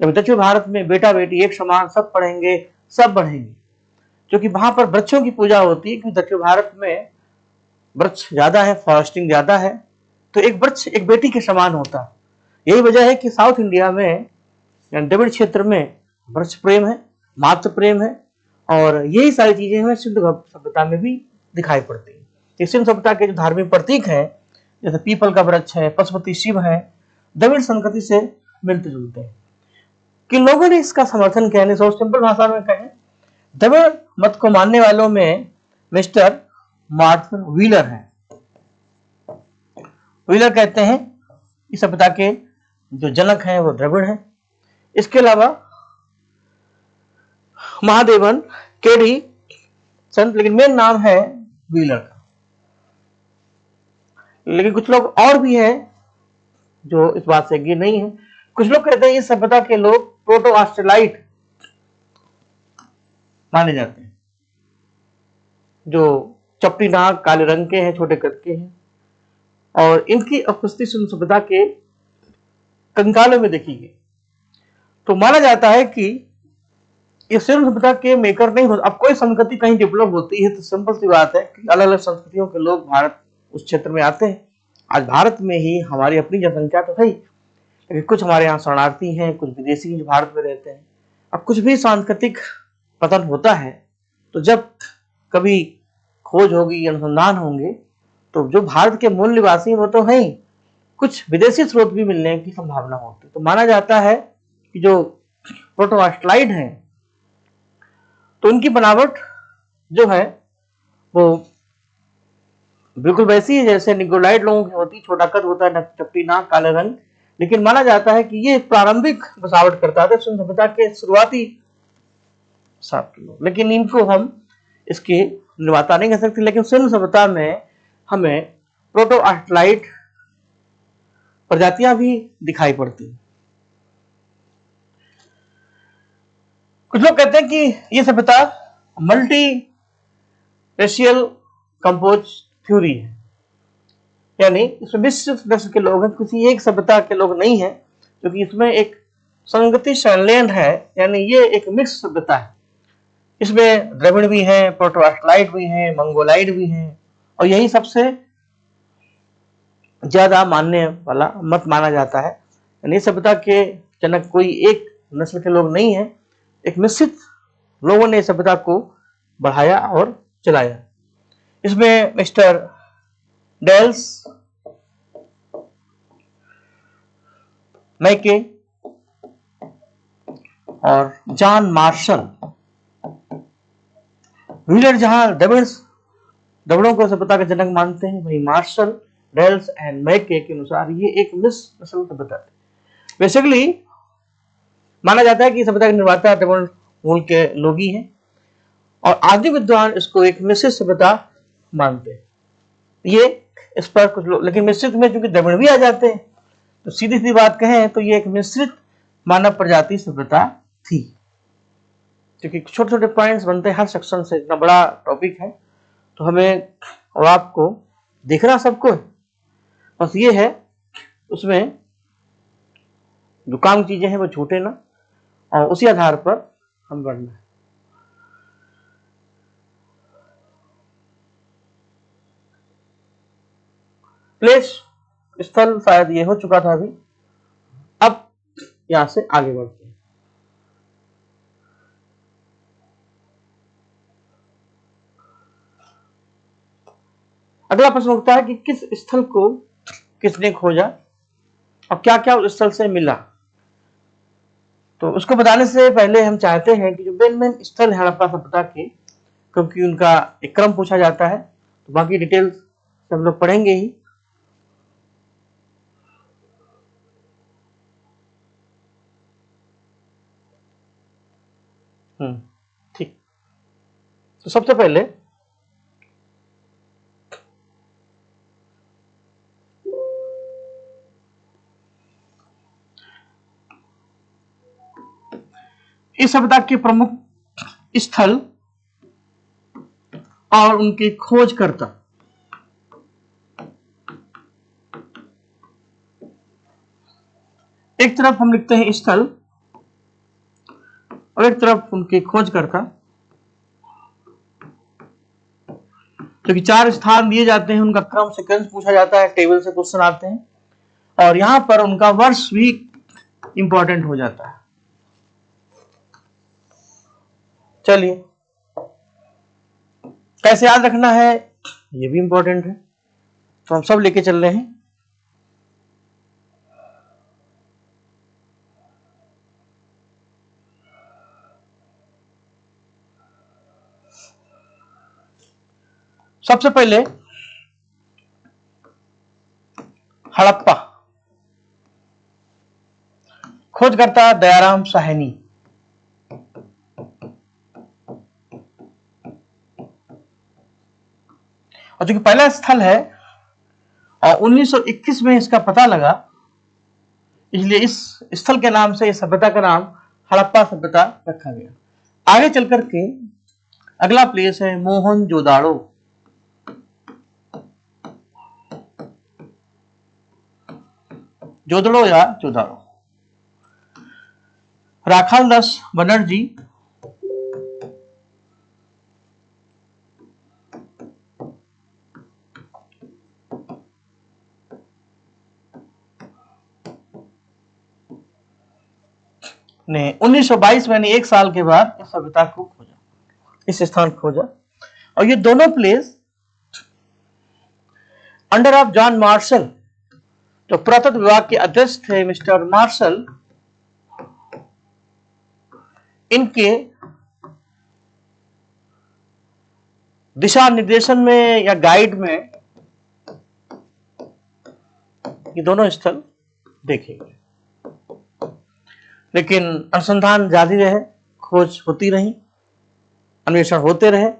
Speaker 1: जब दक्षिण भारत में बेटा बेटी एक समान, सब पढ़ेंगे सब बढ़ेंगे, क्योंकि वहां पर वृक्षों की पूजा होती है। क्योंकि दक्षिण भारत में वृक्ष ज्यादा है, फॉरेस्टिंग ज्यादा है, तो एक वृक्ष एक बेटी के समान होता है। यही वजह है कि साउथ इंडिया में द्रविड़ क्षेत्र में वृक्ष प्रेम है, मातृ प्रेम है, और यही सारी चीजें हमें सिंधु सभ्यता में भी दिखाई पड़ती है। सिंधु सभ्यता के जो धार्मिक प्रतीक हैं, जैसे पीपल का वृक्ष है, पशुपति शिव है, द्रविड़ संस्कृति से मिलते जुलते हैं। कि लोगों ने इसका समर्थन किया, नहीं सिंपल भाषा में कहें, द्रविड़ मत को मानने वालों में मिस्टर मार्टिन व्हीलर हैं। व्हीलर कहते हैं इस सभ्यता के जो जनक हैं वो द्रविड़ हैं। इसके अलावा महादेवन, केडी संत, लेकिन मेन नाम है व्हीलर का। लेकिन कुछ लोग और भी हैं जो इस बात से अज्ञात नहीं है। कुछ लोग कहते हैं इस सभ्यता के लोग प्रोटो ऑस्ट्रेलाइट माने जाते हैं, जो चपटी नाक, काले रंग के हैं, छोटे कद के हैं, और इनकी उपस्थिति सिंधु सभ्यता के कंकालों में देखी गई। तो माना जाता है कि ये सिंधु सभ्यता के मेकर नहीं होते। अब कोई संस्कृति कहीं डेवलप होती है तो सिंपल सी बात है कि अलग अलग संस्कृतियों के लोग भारत उस क्षेत्र में आते हैं। आज भारत में ही हमारी अपनी जनसंख्या तो है, लेकिन कुछ हमारे यहाँ शरणार्थी हैं, कुछ विदेशी जो भारत में रहते हैं। अब कुछ भी सांस्कृतिक पतन होता है, तो जब कभी खोज होगी, अनुसंधान होंगे, तो जो भारत के मूल निवासी वो तो हैं ही, कुछ विदेशी स्रोत भी मिलने की संभावना होती है। तो माना जाता है कि जो प्रोटोआस्ट्राइड हैं, तो उनकी बनावट जो है वो बिल्कुल वैसी है जैसे निग्रोलाइड लोगों की होती, छोटा कद होता है, चपटी नाक, काले रंग। लेकिन माना जाता है कि ये प्रारंभिक बसावट करता था सिंधु सभ्यता के शुरुआती 7 किलो। लेकिन इनको हम इसके निर्माता नहीं कह सकते, लेकिन सिंधु सभ्यता में हमें प्रोटोआस्ट्राइड प्रजातियां भी दिखाई पड़ती। कुछ लोग कहते हैं कि यह सभ्यता मल्टी रेशियल कंपोज थ्योरी है, यानी इसमें मिश्रित नस्ल के लोग हैं, किसी एक सभ्यता के लोग नहीं है, क्योंकि इसमें एक संगति संलयन है, यानी ये एक मिक्स सभ्यता है। इसमें द्रविड़ भी है, प्रोटोआस्ट्राइड भी है, मंगोलाइड भी है, और यही सबसे ज्यादा मानने वाला मत माना जाता है। यानी सभ्यता के जनक कोई एक नस्ल के लोग नहीं है, एक मिश्रित लोगों ने सभ्यता को बढ़ाया और चलाया। इसमें मिस्टर डेल्स मैके और जॉन मार्शल व्हीलर जहां द्रविड़ों को सभ्यता का जनक मानते हैं, वही मार्शल, डेल्स एंड मैके के अनुसार ये एक मिश्र नस्ल सभ्यता है। बेसिकली माना जाता है कि सभ्यता के निर्माता द्रविड़ मूल के लोग ही हैं, और आदि विद्वान इसको एक मिश्रित सभ्यता मानते हैं। ये इस पर कुछ लोग, लेकिन मिश्रित में चूंकि द्रविड़ भी आ जाते हैं, तो सीधी सीधी बात कहें तो ये एक मिश्रित मानव प्रजाति सभ्यता थी। क्योंकि छोटे छोटे पॉइंट्स बनते हैं हर सेक्शन से, इतना बड़ा टॉपिक है, तो हमें और आपको देखना सबको है, बस ये है उसमें जो काम की चीजें हैं वो छूटे ना, और उसी आधार पर हम बढ़ना है। प्लेस स्थल शायद ये हो चुका था अभी, अब यहां से आगे बढ़ते हैं। अगला प्रश्न उठता है कि किस स्थल को किसने खोजा और क्या क्या उस स्थल से मिला। तो उसको बताने से पहले हम चाहते हैं कि जो मेन मेन स्थल है हड़प्पा सभ्यता के, क्योंकि उनका एक क्रम पूछा जाता है, तो बाकी डिटेल्स हम लोग पढ़ेंगे ही। ठीक, तो सबसे पहले इस सभ्यता के प्रमुख स्थल और उनके खोजकर्ता। एक तरफ हम लिखते हैं स्थल और एक तरफ उनके खोजकर्ता, क्योंकि 4 स्थान दिए जाते हैं, उनका क्रम सीक्वेंस पूछा जाता है, टेबल से क्वेश्चन आते हैं, और यहां पर उनका वर्ष भी इंपॉर्टेंट हो जाता है। चलिए, कैसे याद रखना है ये भी इंपॉर्टेंट है, तो हम सब लेके चल रहे हैं। सबसे पहले हड़प्पा, खोजकर्ता दयाराम साहनी। और जो पहला स्थल है और 1921 में इसका पता लगा, इसलिए इस स्थल के नाम से इस सभ्यता का नाम हड़प्पा सभ्यता रखा गया। आगे चल करके अगला प्लेस है मोहनजोदाड़ो। जोदड़ो या जोदाड़ो। राखालदास बनर्जी ने 1922 में, 1 साल के बाद इस सभ्यता को खोजा। इस स्थान खोजा। और ये दोनों place under of John Marshall, जो पुरातत्व विभाग के अध्यक्ष थे मिस्टर मार्शल, इनके दिशा निर्देशन में या गाइड में ये दोनों स्थल देखे गए। लेकिन अनुसंधान जारी रहे, खोज होती रही, अन्वेषण होते रहे,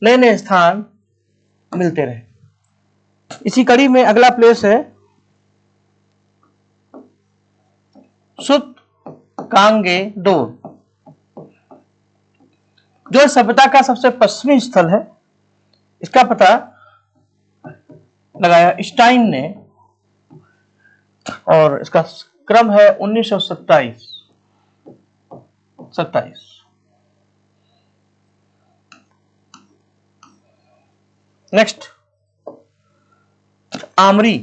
Speaker 1: नए नए स्थान मिलते रहे। इसी कड़ी में अगला प्लेस है सुत कांगे डोर, जो सभ्यता का सबसे पश्चिमी स्थल है। इसका पता लगाया स्टाइन ने और इसका क्रम है 1927। नेक्स्ट आमरी,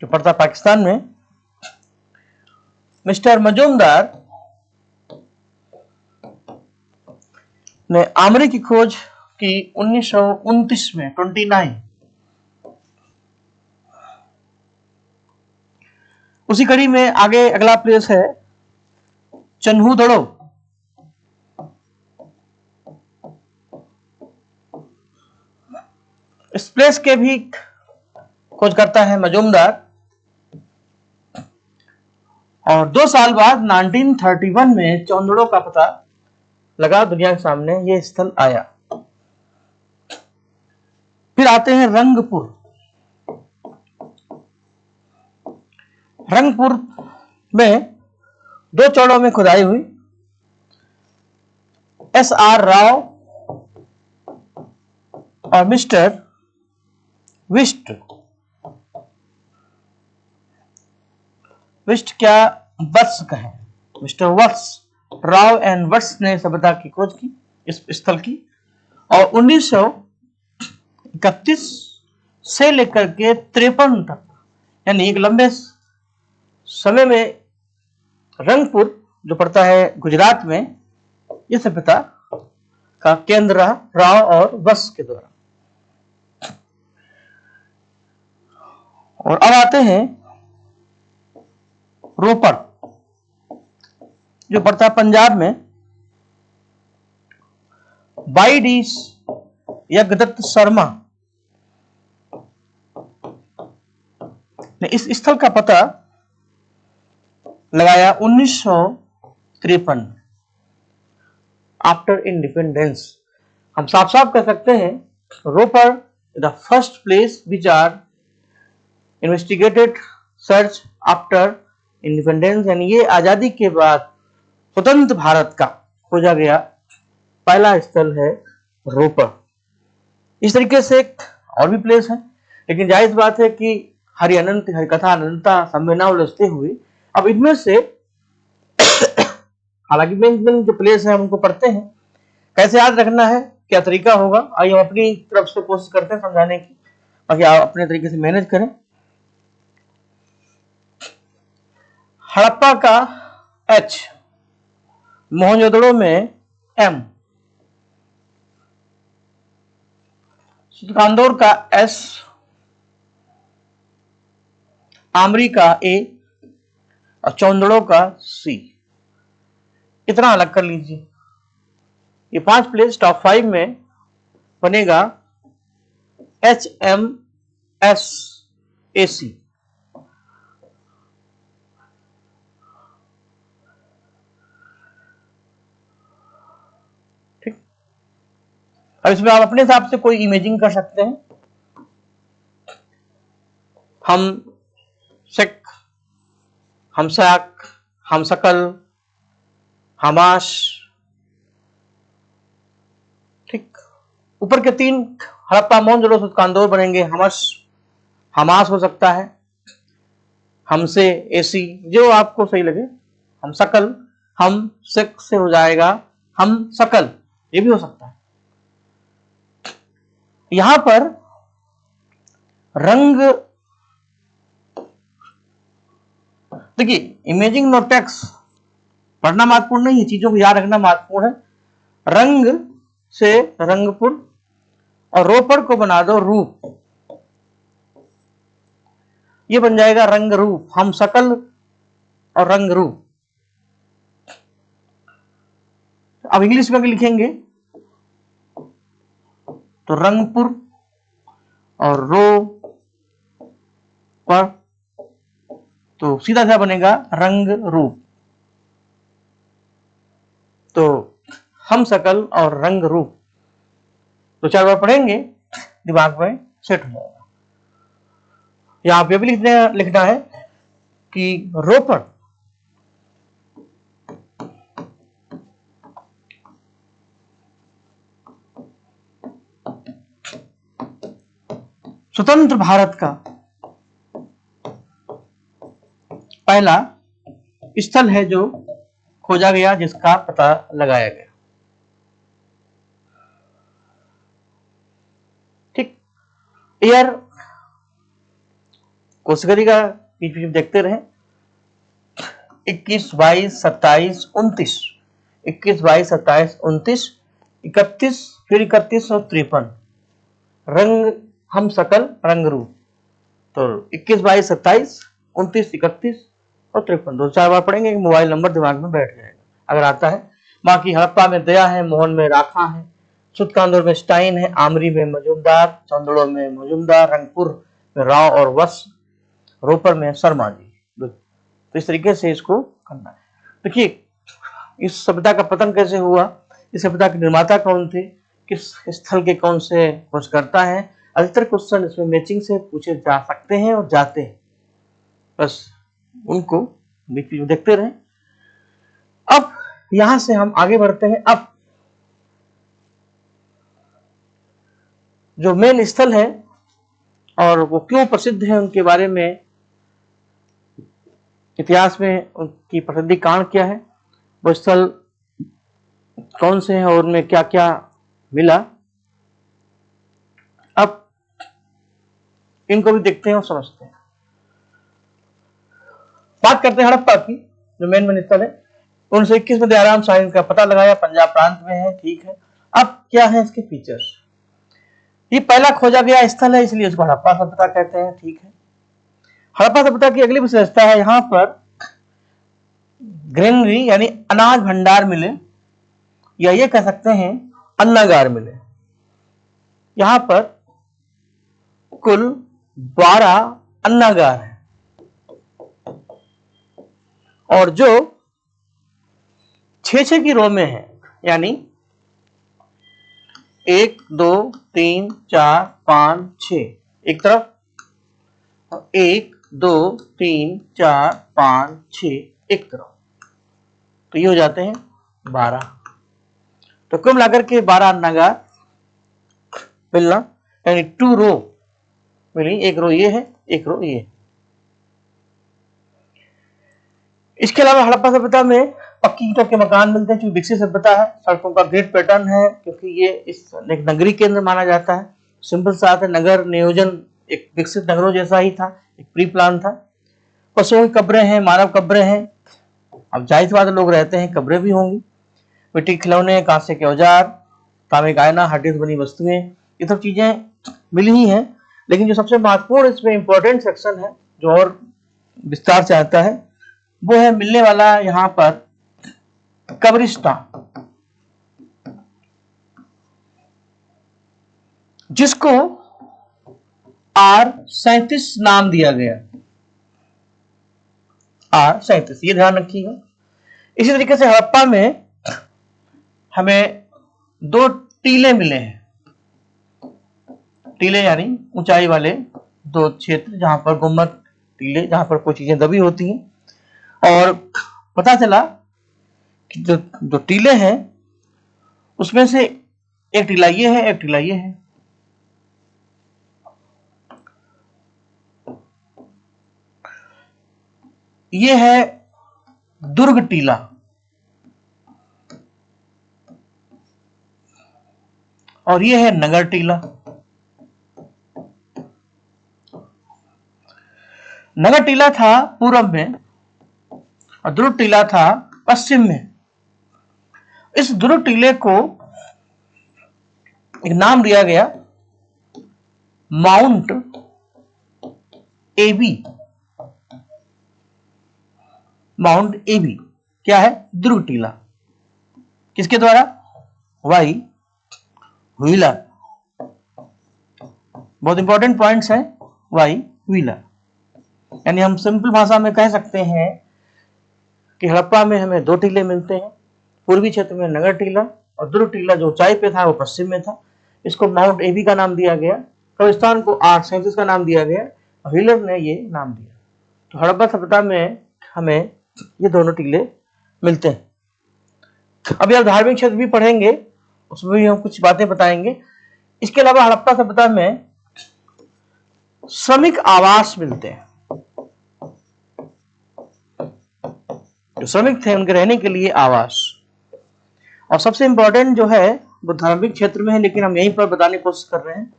Speaker 1: जो पड़ता पाकिस्तान में। मिस्टर मजूमदार ने आमरी की खोज की 1929 में 29। उसी कड़ी में आगे अगला प्लेस है चन्हूदड़ो। इस प्लेस के भी खोज करता है मजूमदार, और 2 साल बाद 1931 में चौंदड़ों का पता लगा, दुनिया के सामने यह स्थल आया। फिर आते हैं रंगपुर। रंगपुर में 2 चौड़ों में खुदाई हुई। SR राव और मिस्टर विस्ट क्या वत्स कहें, मिस्टर वत्स, राव एंड वत्स ने सभ्यता की खोज की इस स्थल की। और 1931 से लेकर के 53 तक, यानी एक लंबे समय में रंगपुर जो पड़ता है गुजरात में, यह सभ्यता का केंद्र रहा राव और वत्स के द्वारा। और अब आते हैं रोपर, जो पड़ता है पंजाब में। बाईडीस यज्ञदत्त शर्मा ने इस स्थल का पता लगाया 1953 आफ्टर इंडिपेंडेंस। हम साफ साफ कह सकते हैं Ropar the first place which are investigated search after independence, यानी ये आजादी के बाद स्वतंत्र भारत का खोजा गया पहला स्थल है रोपर। इस तरीके से और भी प्लेस है, लेकिन जायज बात है कि हरि अनंत हरि कथा अनंता संवेदना उलझते हुए अब इनमें से हालांकि मेन जो प्लेस है हम उनको पढ़ते हैं, कैसे याद रखना है, क्या तरीका होगा, आइए हम अपनी तरफ से कोशिश करते हैं समझाने की, बाकी आप अपने तरीके से मैनेज करें। हड़प्पा का H, मोहनजोदड़ो में M, कांदौर का S, आमरी का A और चौंदड़ों का C। इतना अलग कर लीजिए। ये 5 प्लेस टॉप 5 में बनेगा HMSAC। ठीक, अब इसमें आप अपने हिसाब से कोई इमेजिंग कर सकते हैं। हम सिक, हमसाक, हमसकल, हमाश। ठीक, ऊपर के 3 हड़प्पा मोहनजोदड़ो कांदौर बनेंगे हमास हो सकता है, हमसे एसी, जो आपको सही लगे। हम सकल, हम सिक से हो जाएगा हम सकल, ये भी हो सकता है। यहां पर रंग देखिए, इमेजिंग नो टेक्स्ट, पढ़ना महत्वपूर्ण नहीं है, चीजों को याद रखना महत्वपूर्ण है। रंग से रंगपुर और रोपड़ को बना दो रूप, ये बन जाएगा रंग रूप। हम सकल और रंग रूप। अब इंग्लिश में लिखेंगे तो रंगपुर और रो पर, तो सीधा सा बनेगा रंग रूप। तो हम सकल और रंग रूप, तो 4 बार पढ़ेंगे, दिमाग में सेट हो जाएगा। यहां पे भी लिखना है कि रोपड़ स्वतंत्र भारत का पहला स्थल है जो खोजा गया, जिसका पता लगाया गया। ठीक, ईयर कोशिश का बीच बीच देखते रहे। 21, 22, 27, 29, 21, 22, 27, 29, 31, फिर 31 और 53। रंग हम सकल रंग रूप, तो 21, 22, 27, 29, 31 और 53, 2-4 बार पढ़ेंगे, मोबाइल नंबर दिमाग में बैठ जाएगा अगर आता है। बाकी हड़प्पा में दया है, मोहन में राखा है, सुतकांदुर में स्टाइन है, आमरी में मजूमदार, चंदड़ो में मजूमदार, रंगपुर में राव और वत्स, रोपर में शर्मा जी। तो इस तरीके से इसको करना है। देखिए इस सभ्यता का पतन कैसे हुआ, इस सभ्यता के निर्माता कौन थे, किस स्थल के कौन से खोजकर्ता हैं, अधिकतर क्वेश्चन इसमें मैचिंग से पूछे जा सकते हैं और जाते हैं, बस उनको बीच में देखते रहें। अब यहां से हम आगे बढ़ते हैं। अब जो मेन स्थल है और वो क्यों प्रसिद्ध है, उनके बारे में इतिहास में उनकी प्रसिद्धि कारण क्या है, वो स्थल कौन से हैं और उनमें क्या क्या मिला, अब इनको भी देखते हैं और समझते हैं। बात करते हैं हड़प्पा की, जो मेन स्थल है। 1921 में दयाराम साहिब का पता लगाया, पंजाब प्रांत में है, ठीक है। अब क्या है इसके फीचर्स, ये पहला खोजा गया स्थल है, इसलिए इसको हड़प्पा सभ्यता कहते हैं, ठीक है। हड़प्पा सभ्यता की अगली विशेषता है, यहां पर ग्रेनरी यानी अनाज भंडार मिले, या ये कह सकते हैं अन्नागार मिले। यहां पर कुल 12 अन्नागार है, और जो 6-6 की रो में है, यानी 1, 2, 3, 4, 5, 6 एक तरफ, 1, 2, 3, 4, 5, 6 एक तरफ, तो ये हो जाते हैं 12। तो कुल मिलाकर के 12 अन्नागार मिलना, यानी 2 रो मिली, एक रो ये है, एक रो ये। इसके अलावा हड़प्पा सभ्यता में पक्की ईंटों के मकान मिलते हैं, क्योंकि विकसित सभ्यता है। सड़कों का ग्रिड पैटर्न है, क्योंकि ये इस एक नगरी केंद्र माना जाता है। सिंपल सा है, नगर नियोजन एक विकसित नगरों जैसा ही था, एक प्री प्लान था। पशुओं की कब्रें हैं, मानव कब्रें हैं, अब जाहिर बात लोग रहते हैं, कब्रें भी होंगी। मिट्टी के खिलौने, कांसे के औजार, तांबे का आयना, हड्डी से बनी वस्तुएं, ये सब चीजें मिली ही हैं। लेकिन जो सबसे महत्वपूर्ण इसमें इंपॉर्टेंट सेक्शन है, जो और विस्तार से आता है, वो है मिलने वाला यहां पर कब्रिस्तान, जिसको R37 नाम दिया गया। R37, ये ध्यान रखिएगा। इसी तरीके से हड़प्पा में हमें 2 टीले मिले हैं। टीले यानी ऊंचाई वाले 2 क्षेत्र, जहां पर गुम्मद टीले, जहां पर कोई चीजें दबी होती हैं। और पता चला कि जो टीले हैं उसमें से एक टीला ये है, एक टीला ये है। ये है दुर्ग टीला, और ये है नगर टीला। नगर टीला था पूर्व में और दुर्ग टीला था पश्चिम में। इस ध्रुव टीले को एक नाम दिया गया माउंट एबी। माउंट एबी क्या है? ध्रुव टीला। किसके द्वारा? By Wheeler. बहुत इंपॉर्टेंट पॉइंट्स हैं वाई व्हीलर। यानी हम सिंपल भाषा में कह सकते हैं कि हड़प्पा में हमें दो टीले मिलते हैं, पूर्वी क्षेत्र में नगर टीला और ध्रुव टीला जो ऊंचाई पे था वो पश्चिम में था। इसको माउंट एबी का नाम दिया गया, कब्रिस्तान को 837 का नाम दिया गया, व्हीलर ने ये नाम दिया। तो हड़प्पा सभ्यता में हमें ये दोनों टीले मिलते हैं। अभी आप धार्मिक क्षेत्र भी पढ़ेंगे, उसमें भी हम कुछ बातें बताएंगे। इसके अलावा हड़प्पा सभ्यता में श्रमिक आवास मिलते हैं। जो श्रमिक थे उनके रहने के लिए आवास। और सबसे इंपॉर्टेंट जो है वो धार्मिक क्षेत्र में है, लेकिन हम यहीं पर बताने की कोशिश कर रहे हैं।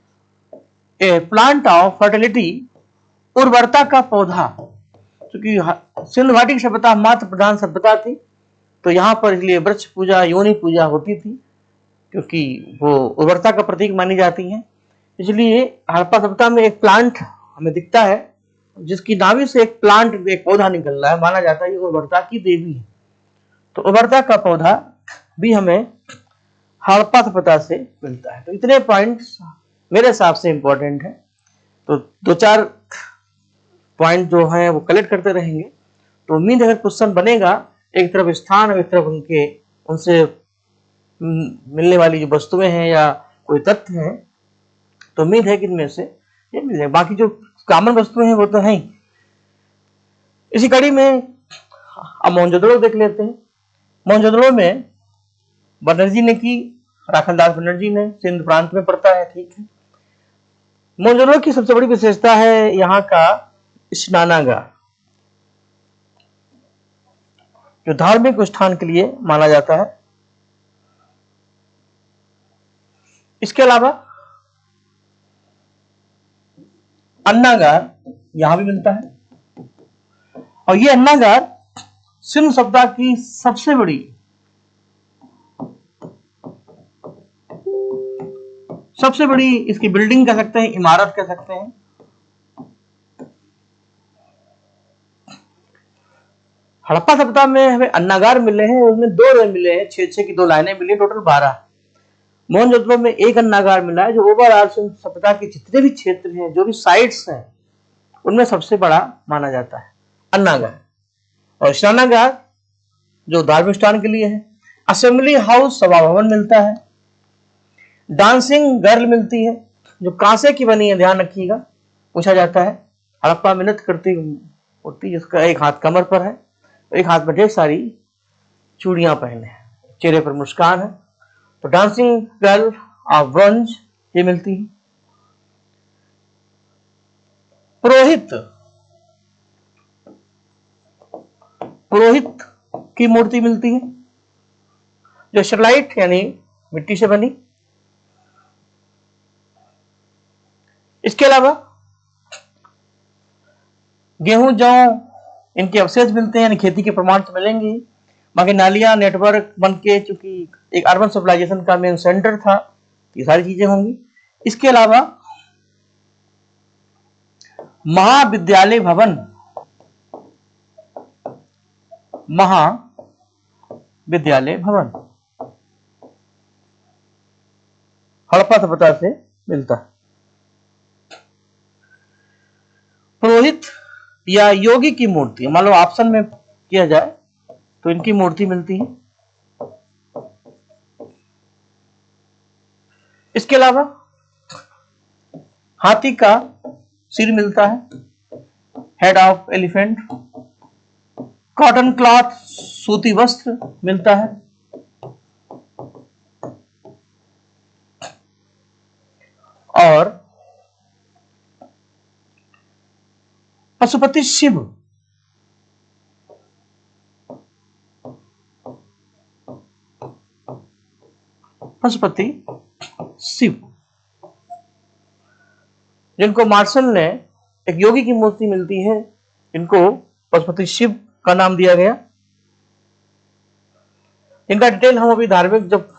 Speaker 1: ए प्लांट ऑफ फर्टिलिटी, उर्वरता का पौधा। क्योंकि सिंधु घाटी की सभ्यता मात्र प्रधान सभ्यता थी, तो यहाँ पर इसलिए वृक्ष पूजा, योनि पूजा होती थी, क्योंकि वो उर्वरता का प्रतीक मानी जाती है। इसलिए हड़प्पा सभ्यता में एक प्लांट हमें दिखता है जिसकी नाभि से एक प्लांट, एक पौधा निकल रहा है, माना जाता है ये उर्वरता की देवी है। तो उर्वरता का पौधा भी हमें हड़प्पा सभ्यता से मिलता है। तो इतने पॉइंट्स मेरे हिसाब से इंपॉर्टेंट है। तो दो चार पॉइंट जो है वो कलेक्ट करते रहेंगे, तो उम्मीद है अगर क्वेश्चन बनेगा एक तरफ स्थान और एक तरफ उनसे मिलने वाली जो वस्तुएं हैं या कोई तथ्य हैं, तो उम्मीद है कि इनमें से ये मिल जाए। बाकी जो कॉमन वस्तुएं हैं वो तो हैं। इसी कड़ी में अब मोहनजोदड़ो देख लेते हैं। मोहनजोदड़ो में बनर्जी ने की, राखलदास बनर्जी ने, सिंध प्रांत में पड़ता है, ठीक है। मोहनजोदड़ो की सबसे बड़ी विशेषता है यहाँ का स्नानागार, जो धार्मिक अनुष्ठान के लिए माना जाता है। इसके अलावा अन्नागार यहां भी मिलता है, और ये अन्नागार सिंध सभ्यता की सबसे बड़ी इसकी बिल्डिंग कह सकते हैं, इमारत कह सकते हैं। हड़प्पा सभ्यता में हमें अन्नागार मिले हैं, उसमें 2 रे मिले हैं, 6-6 की 2 लाइनें मिली, टोटल 12। मोहनजोदड़ो में एक अन्नागार मिला है, जो ओवरऑल सिंध सभ्यता के जितने भी क्षेत्र हैं, जो भी साइट्स हैं, उनमें सबसे बड़ा माना जाता है अन्नागार। और स्नानागार जो धार्मिक अनुष्ठान के लिए है। असेंबली हाउस, सभा भवन मिलता है। डांसिंग गर्ल मिलती है, जो कांसे की बनी है, ध्यान रखिएगा, पूछा जाता है। हड़प्पा में नृत्य करती होती, जिसका एक हाथ कमर पर है, एक हाथ में ढेर सारी चूड़ियां पहने हैं, चेहरे पर मुस्कान है। तो डांसिंग गर्ल ऑफ ब्रॉन्ज ये मिलती है। पुरोहित की मूर्ति मिलती है, जो स्टरलाइट यानी मिट्टी से बनी। इसके अलावा गेहूं, जौ, इनके अवशेष मिलते हैं, यानी खेती के प्रमाण तो मिलेंगे ही। बाकी नालियां, नेटवर्क बन के, चूंकि एक अर्बन सिविलाइजेशन का मेन सेंटर था, ये सारी चीजें होंगी। इसके अलावा महाविद्यालय भवन, हड़प्पा सभ्यता से मिलता है। पुरोहित या योगी की मूर्ति, मान लो ऑप्शन में किया जाए तो इनकी मूर्ति मिलती है। इसके अलावा हाथी का सिर मिलता है, head of elephant. Cotton cloth, सूती वस्त्र मिलता है। और पशुपति शिव, जिनको मार्शल ने, एक योगी की मूर्ति मिलती है, इनको पशुपति शिव का नाम दिया गया। इनका डिटेल हम अभी धार्मिक जब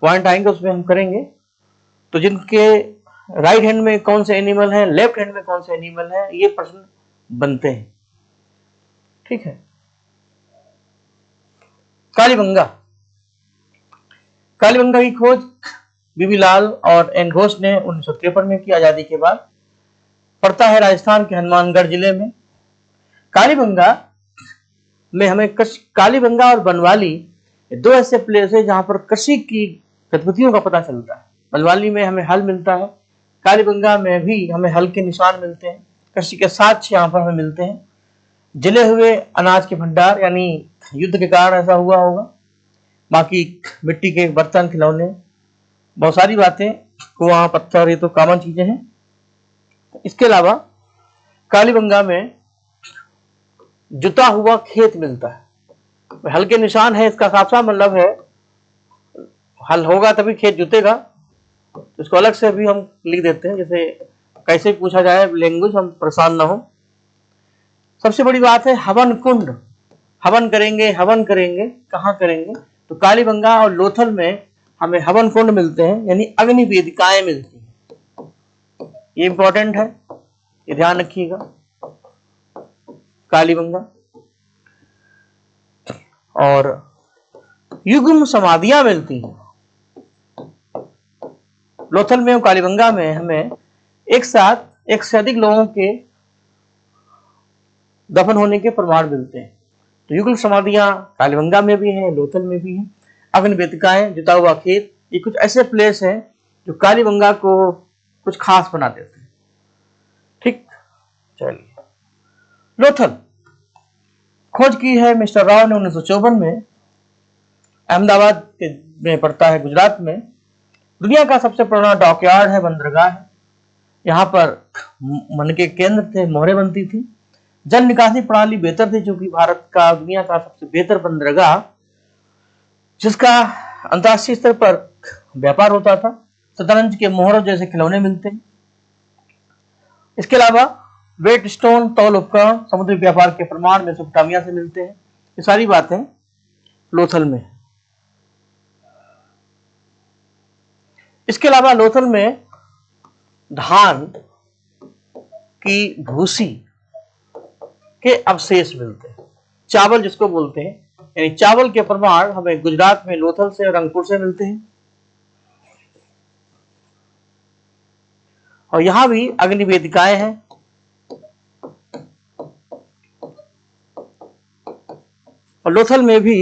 Speaker 1: पॉइंट आएंगे उसमें हम करेंगे। तो जिनके राइट हैंड में कौन से एनिमल है, लेफ्ट हैंड में कौन से एनिमल है, ये प्रश्न बनते हैं। ठीक है। कालीबंगा। कालीबंगा की खोज बीबी लाल और एन घोष ने 1953 में की, आजादी के बाद। पड़ता है राजस्थान के हनुमानगढ़ जिले में। कालीबंगा में हमें कालीबंगा और बनवाली दो ऐसे प्लेस है जहां पर कृषि की गतिविधियों का पता चलता है। बनवाली में हमें हल मिलता है, कालीबंगा में भी हमें हल के निशान मिलते हैं, कृषि के साक्ष्य यहाँ पर हमें मिलते हैं। जले हुए अनाज के भंडार, यानी युद्ध के कारण ऐसा हुआ होगा। बाकी मिट्टी के बर्तन, खिलौने, बहुत सारी बातें, कुआं, पत्थर, ये तो कॉमन चीजें हैं। इसके अलावा कालीबंगा में जुता हुआ खेत मिलता है। हल के निशान है, इसका साफ साफ मतलब है हल होगा तभी खेत जुतेगा। तो इसको अलग से भी हम लिख देते हैं, जैसे कैसे पूछा जाए लैंग्वेज, हम परेशान ना हो। सबसे बड़ी बात है हवन कुंड। हवन करेंगे, हवन करेंगे, कहाँ करेंगे? तो कालीबंगा और लोथल में हमें हवन कुंड मिलते हैं, यानी अग्नि वेदिकाएं मिलती हैं। ये इंपॉर्टेंट है, ये ध्यान रखिएगा। कालीबंगा और युग्म समाधियां मिलती हैं लोथल में और कालीबंगा में। हमें एक साथ एक से अधिक लोगों के दफन होने के प्रमाण मिलते हैं। तो युगल समाधियां कालीबंगा में भी हैं, लोथल में भी हैं। अग्नि वेदिकाएं, जुता हुआ खेत, ये कुछ ऐसे प्लेस हैं जो कालीबंगा को कुछ खास बना देते हैं। ठीक, चलिए। लोथल खोज की है मिस्टर राव ने 1954 में। अहमदाबाद में पड़ता है, गुजरात में। दुनिया का सबसे पुराना डॉकयार्ड है, बंदरगाह है। यहाँ पर मन के केंद्र थे, मोहरें बनती थी। जल निकासी प्रणाली बेहतर थी, क्योंकि भारत का दुनिया का सबसे बेहतर बंदरगाह, जिसका अंतर्राष्ट्रीय स्तर पर व्यापार होता था। शतरंज के मोहरों जैसे खिलौने मिलते हैं। इसके अलावा वेट स्टोन, तौल उपकरण, समुद्री व्यापार के प्रमाण मेसोपोटामिया से मिलते हैं। ये सारी बातें लोथल में। इसके अलावा लोथल में धान की भूसी के अवशेष मिलते हैं। चावल जिसको बोलते हैं, यानी चावल के प्रमाण हमें गुजरात में लोथल से, रंगपुर से मिलते हैं। और यहां भी अग्नि वेदिकाएं हैं। और लोथल में भी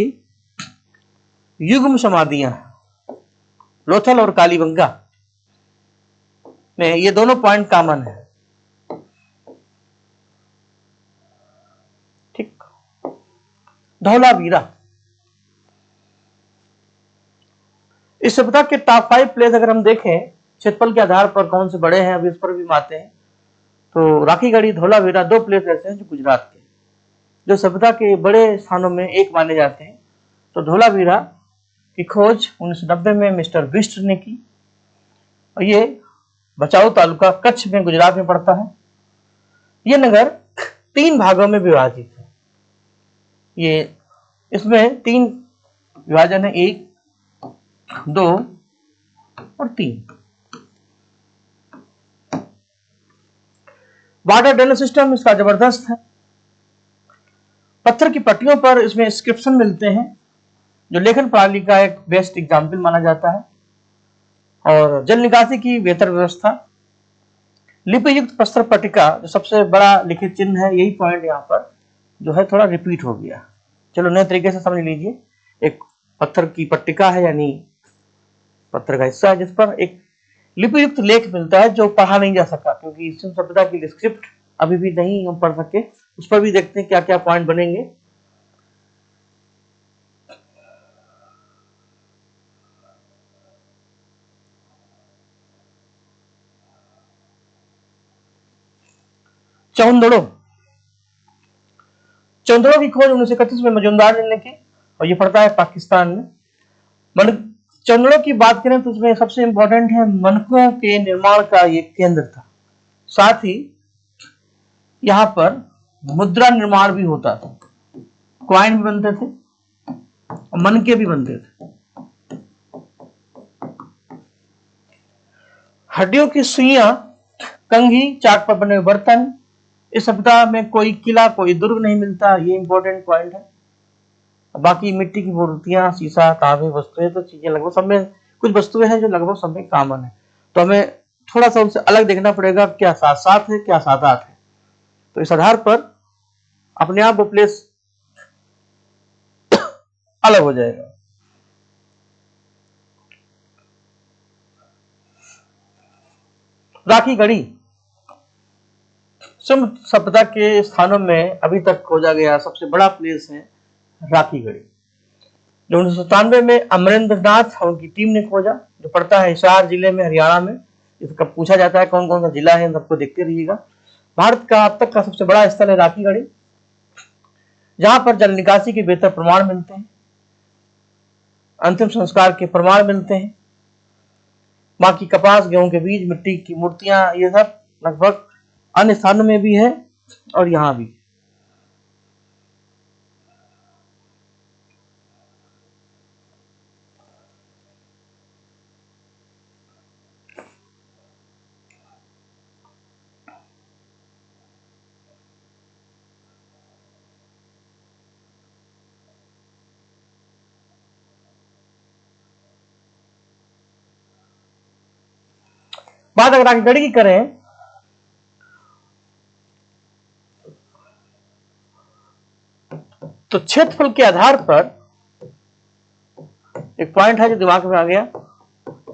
Speaker 1: युग्म समाधियां हैं। लोथल और कालीबंगा में ये दोनों पॉइंट कॉमन है। ठीक। धौलावीरा। इस सप्ताह के टॉप 5 प्लेस अगर हम देखें क्षेत्रफल के आधार पर कौन से बड़े हैं, अभी इस पर भी आते हैं। तो राखीगढ़ी, धौलावीरा, दो प्लेस ऐसे हैं जो गुजरात के, जो सभ्यता के बड़े स्थानों में एक माने जाते हैं। तो धौलावीरा की खोज 1990 में मिस्टर बिस्ट ने की। और ये बचाऊ तालुका, कच्छ में, गुजरात में पड़ता है। ये नगर 3 भागों में विभाजित है। ये इसमें 3 विभाजन है, 1, 2 और 3। वाटर ड्रेनेज सिस्टम इसका जबरदस्त है। पत्थर की पट्टियों पर इसमें इंस्क्रिप्शन मिलते हैं, जो लेखन प्रणाली का एक बेस्ट एग्जाम्पल माना जाता है। और जल निकासी की बेहतर व्यवस्था। लिपि युक्त प्रस्तर पट्टिका, जो सबसे बड़ा लिखित चिन्ह है, यही पॉइंट यहाँ पर जो है थोड़ा रिपीट हो गया। चलो नए तरीके से समझ लीजिए। एक पत्थर की पट्टिका है, यानी पत्थर का हिस्सा है जिस पर एक लिपि युक्त लेख मिलता है, जो पढ़ा नहीं जा सका, क्योंकि सिंधु सभ्यता की स्क्रिप्ट अभी भी नहीं हम पढ़ सके। उस पर भी देखते हैं क्या क्या पॉइंट बनेंगे। चौंदड़ो। चौंदड़ो की खोज 1931 में मजुमदार ने की, और ये पड़ता है पाकिस्तान में। चौंदड़ो की बात करें तो उसमें सबसे इंपॉर्टेंट है, मनकों के निर्माण का ये केंद्र था। साथ ही यहां पर मुद्रा निर्माण भी होता था, क्वाइन भी बनते थे। और मन के भी बनते थे। हड्डियों की सुइयां, कंघी, चाक पर बने बर्तन, इस सभ्यता में कोई किला, कोई दुर्ग नहीं मिलता, ये इंपॉर्टेंट पॉइंट है। बाकी मिट्टी की मूर्तियां, शीशा, तांबे वस्तुएं, तो चीजें लगभग सब में, कुछ वस्तुएं हैं जो लगभग सब में कॉमन है, तो हमें थोड़ा सा उनसे अलग देखना पड़ेगा, क्या साथ साथ है, क्या साथ आठ है। तो इस आधार पर अपने आप वो प्लेस अलग हो जाएगा। राखी गढ़ी सभ्यता के स्थानों में अभी तक खोजा गया सबसे बड़ा प्लेस है राखी गढ़ी, जो 1997 में अमरेंद्र नाथ और उनकी टीम ने खोजा, जो पड़ता है हिसार जिले में, हरियाणा में। इसका पूछा जाता है कौन कौन सा जिला है, सबको देखते रहिएगा। भारत का अब तक का सबसे बड़ा स्थल है राखी गढ़ी, जहां पर जल निकासी के बेहतर प्रमाण मिलते हैं, अंतिम संस्कार के प्रमाण मिलते हैं। बाकी कपास, गेहूं के बीज, मिट्टी की मूर्तियां, ये सब लगभग अन्य स्थानों में भी है और यहां भी। बात अगर राखी गढ़ी की करें तो क्षेत्रफल के आधार पर एक पॉइंट है जो दिमाग में आ गया,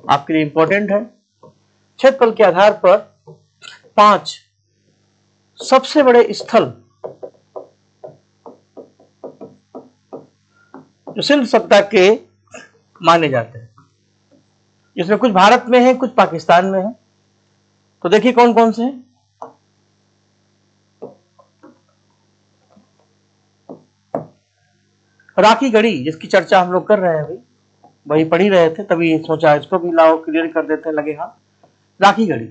Speaker 1: आपके लिए इंपॉर्टेंट है। क्षेत्रफल के आधार पर 5 सबसे बड़े स्थल जो सिंध सभ्यता के माने जाते हैं, जिसमें कुछ भारत में है, कुछ पाकिस्तान में है। तो देखिए कौन कौन से हैं। राखी गढ़ी, जिसकी चर्चा हम लोग कर रहे हैं अभी, वही पढ़ ही रहे थे, तभी सोचा इसको भी लाओ क्लियर कर देते हैं, लगे हाथ। राखी गढ़ी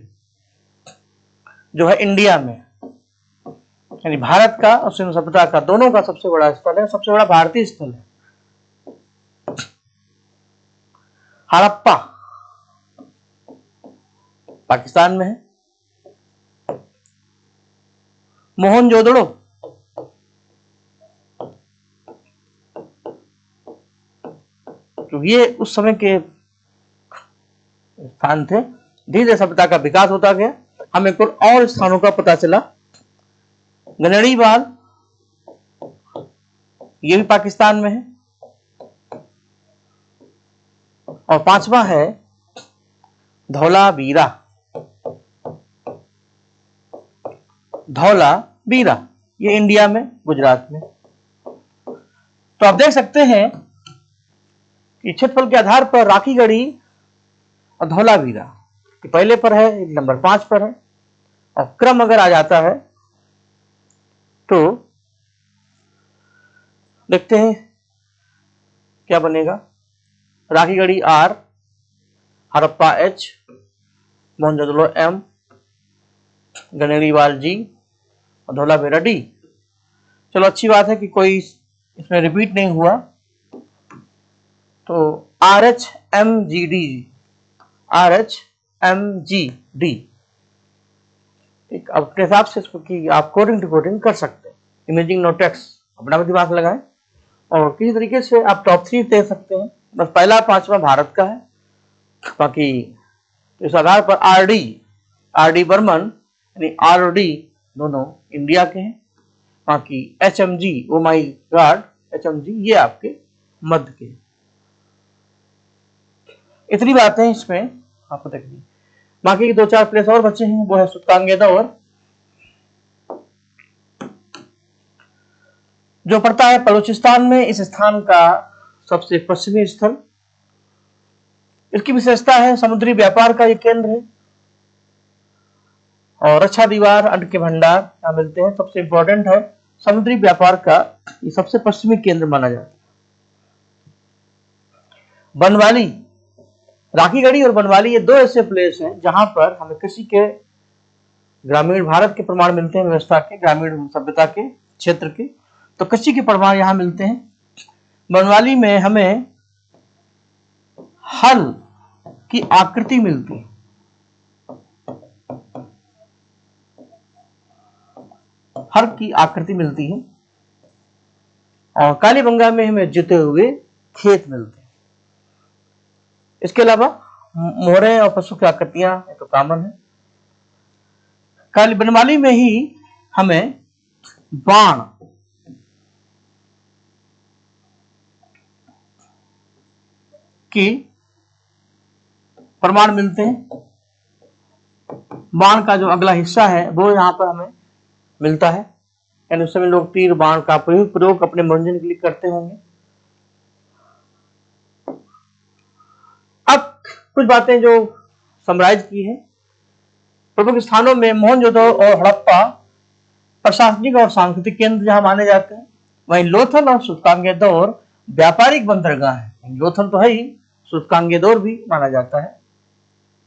Speaker 1: जो है इंडिया में, यानी भारत का और सिंधु सभ्यता का दोनों का सबसे बड़ा स्थल है, सबसे बड़ा भारतीय स्थल है। हड़प्पा पाकिस्तान में है, मोहनजोदड़ो तो ये उस समय के स्थान थे। धीरे सभ्यता का विकास होता गया, हमें कुछ और स्थानों का पता चला। गनड़ीवाल, ये भी पाकिस्तान में है। और 5वां है धौलावीरा। धौलावीरा ये इंडिया में, गुजरात में। तो आप देख सकते हैं कि क्षेत्रफल के आधार पर राखी गढ़ी और धौलावीरा पहले पर है, नंबर 5 पर है। और क्रम अगर आ जाता है तो देखते हैं क्या बनेगा। Rakhi Garhi R, Harappa H, Mohenjodaro M, Ganeriwal G और धौलावीरा D। चलो अच्छी बात है कि कोई इसमें रिपीट नहीं हुआ। तो RHMGD, RHMGD अपने हिसाब से इसको कि आप कोडिंग डिकोडिंग कर सकते हैं। इमेजिंग नो टेक्स्ट अपना भी दिमाग लगाएं, और किसी तरीके से आप टॉप 3 दे सकते हैं। बस पहला 5वां भारत का है, बाकी इस आधार पर RD बर्मन यानी RD दोनों इंडिया के हैं। बाकी HMG, ओ माई गॉड, HMG ये आपके मध्य के। इतनी बातें इसमें आपको देखनी। बाकी 2-4 प्लेस और बचे हैं, वो है सुल्तानगेदौर, जो पड़ता है बलूचिस्तान में। इस स्थान का सबसे पश्चिमी स्थल, इसकी विशेषता है समुद्री व्यापार का ये केंद्र है, और रक्षा दीवार, अन्न के भंडार यहाँ मिलते हैं। सबसे इंपॉर्टेंट है समुद्री व्यापार का ये सबसे पश्चिमी केंद्र माना जाता है। बनवाली, राखी गढ़ी और बनवाली ये 2 ऐसे प्लेस हैं जहां पर हमें कृषि के, ग्रामीण भारत के प्रमाण मिलते हैं, व्यवस्था के, ग्रामीण सभ्यता के, क्षेत्र के। तो कृषि के प्रमाण यहां मिलते हैं। बनवाली में हमें हल की आकृति मिलती है, हर की आकृति मिलती है, और कालीबंगा में हमें जुते हुए खेत मिलते हैं। इसके अलावा मोहरे और पशु की आकृतियां तो कॉमन है। काली बनवाली में ही हमें बाण की प्रमाण मिलते हैं। बाण का जो अगला हिस्सा है वो यहां पर हमें मिलता है, यानी उस समय लोग तीर बाण का प्रयोग अपने मनोरंजन के लिए करते होंगे। अब कुछ बातें जो समराइज की है। प्रमुख स्थानों में मोहनजोदड़ो और हड़प्पा प्रशासनिक और सांस्कृतिक केंद्र जहां माने जाते हैं, वहीं लोथल और सूचकांकेदौर व्यापारिक बंदरगाह है। लोथल तो है ही, सूचकांकेदौर भी माना जाता है।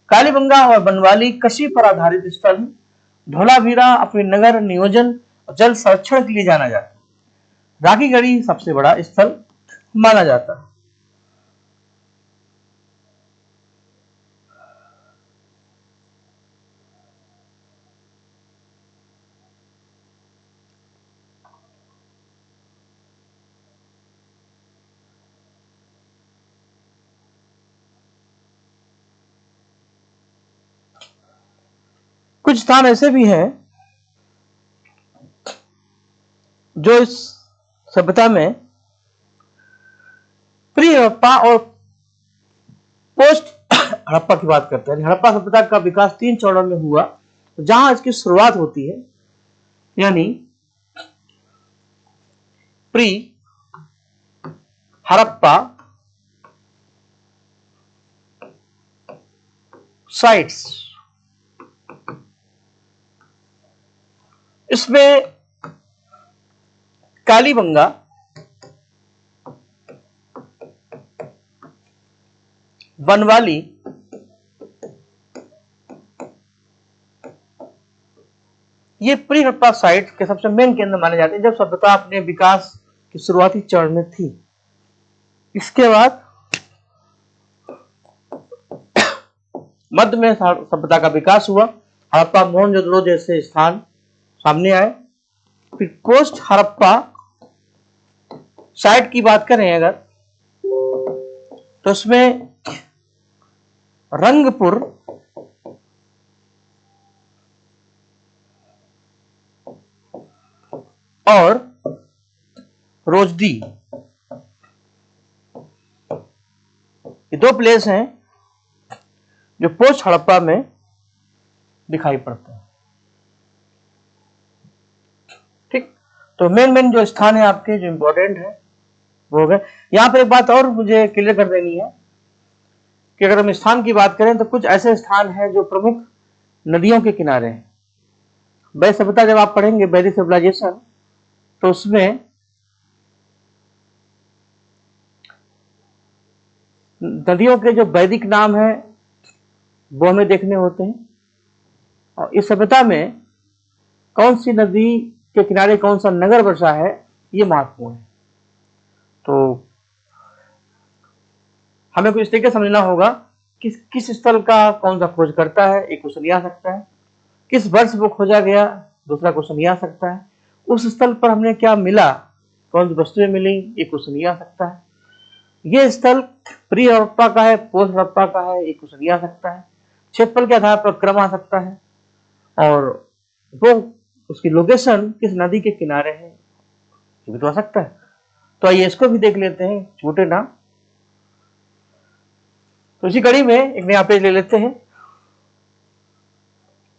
Speaker 1: कालीबंगा और बनवाली कृषि पर आधारित स्थल है। धौलावीरा अपने नगर नियोजन और जल संरक्षण के लिए जाना जाता है। राखीगढ़ी सबसे बड़ा स्थल माना जाता है। कुछ स्थान ऐसे भी हैं जो इस सभ्यता में प्री हड़प्पा और पोस्ट हड़प्पा की बात करते हैं। हड़प्पा सभ्यता का विकास 3 चरणों में हुआ, जहां इसकी शुरुआत होती है, यानी प्री हड़प्पा साइट्स, इसमें कालीबंगा, बनवाली, ये प्री हड़प्पा साइट के सबसे मेन केंद्र माने जाते हैं जब सभ्यता अपने विकास की शुरुआती चरण में थी। इसके बाद मध्य में सभ्यता का विकास हुआ, हड़प्पा मोहनजोदड़ो जैसे स्थान सामने आए। फिर पोस्ट हड़प्पा साइट की बात करें अगर, तो उसमें रंगपुर और रोजदी, ये 2 प्लेस हैं जो पोस्ट हड़प्पा में दिखाई पड़ते हैं। ठीक, तो मेन जो स्थान है आपके जो इंपॉर्टेंट है वो हो गए। यहां पर एक बात और मुझे क्लियर कर देनी है कि अगर हम स्थान की बात करें तो कुछ ऐसे स्थान हैं जो प्रमुख नदियों के किनारे हैं। वैदिक सभ्यता जब आप पढ़ेंगे, वैदिक सिविलाइजेशन, तो उसमें नदियों के जो वैदिक नाम है वो हमें देखने होते हैं, और इस सभ्यता में कौन सी नदी के किनारे कौन सा नगर बसा है ये महत्वपूर्ण है। तो हमें कुछ इस तरीके समझना होगा कि किस स्थल का कौन सा खोज करता है, एक क्वेश्चन ये आ सकता है। किस वर्ष वो खोजा गया, दूसरा क्वेश्चन ये आ सकता है। उस स्थल पर हमने क्या मिला, कौन सी वस्तुएं मिली, एक क्वेश्चन ये आ सकता है। ये स्थल प्री हड़प्पा का है, पोस्ट हड़प्पा का है, एक क्वेश्चन ये आ सकता है। क्षेत्रफल के आधार पर क्रम आ सकता है, और वो उसकी लोकेशन किस नदी के किनारे है ये भी तो आ सकता है। तो आइए इसको भी देख लेते हैं, छूटे ना। तो इसी कड़ी में एक नया पेज ले लेते हैं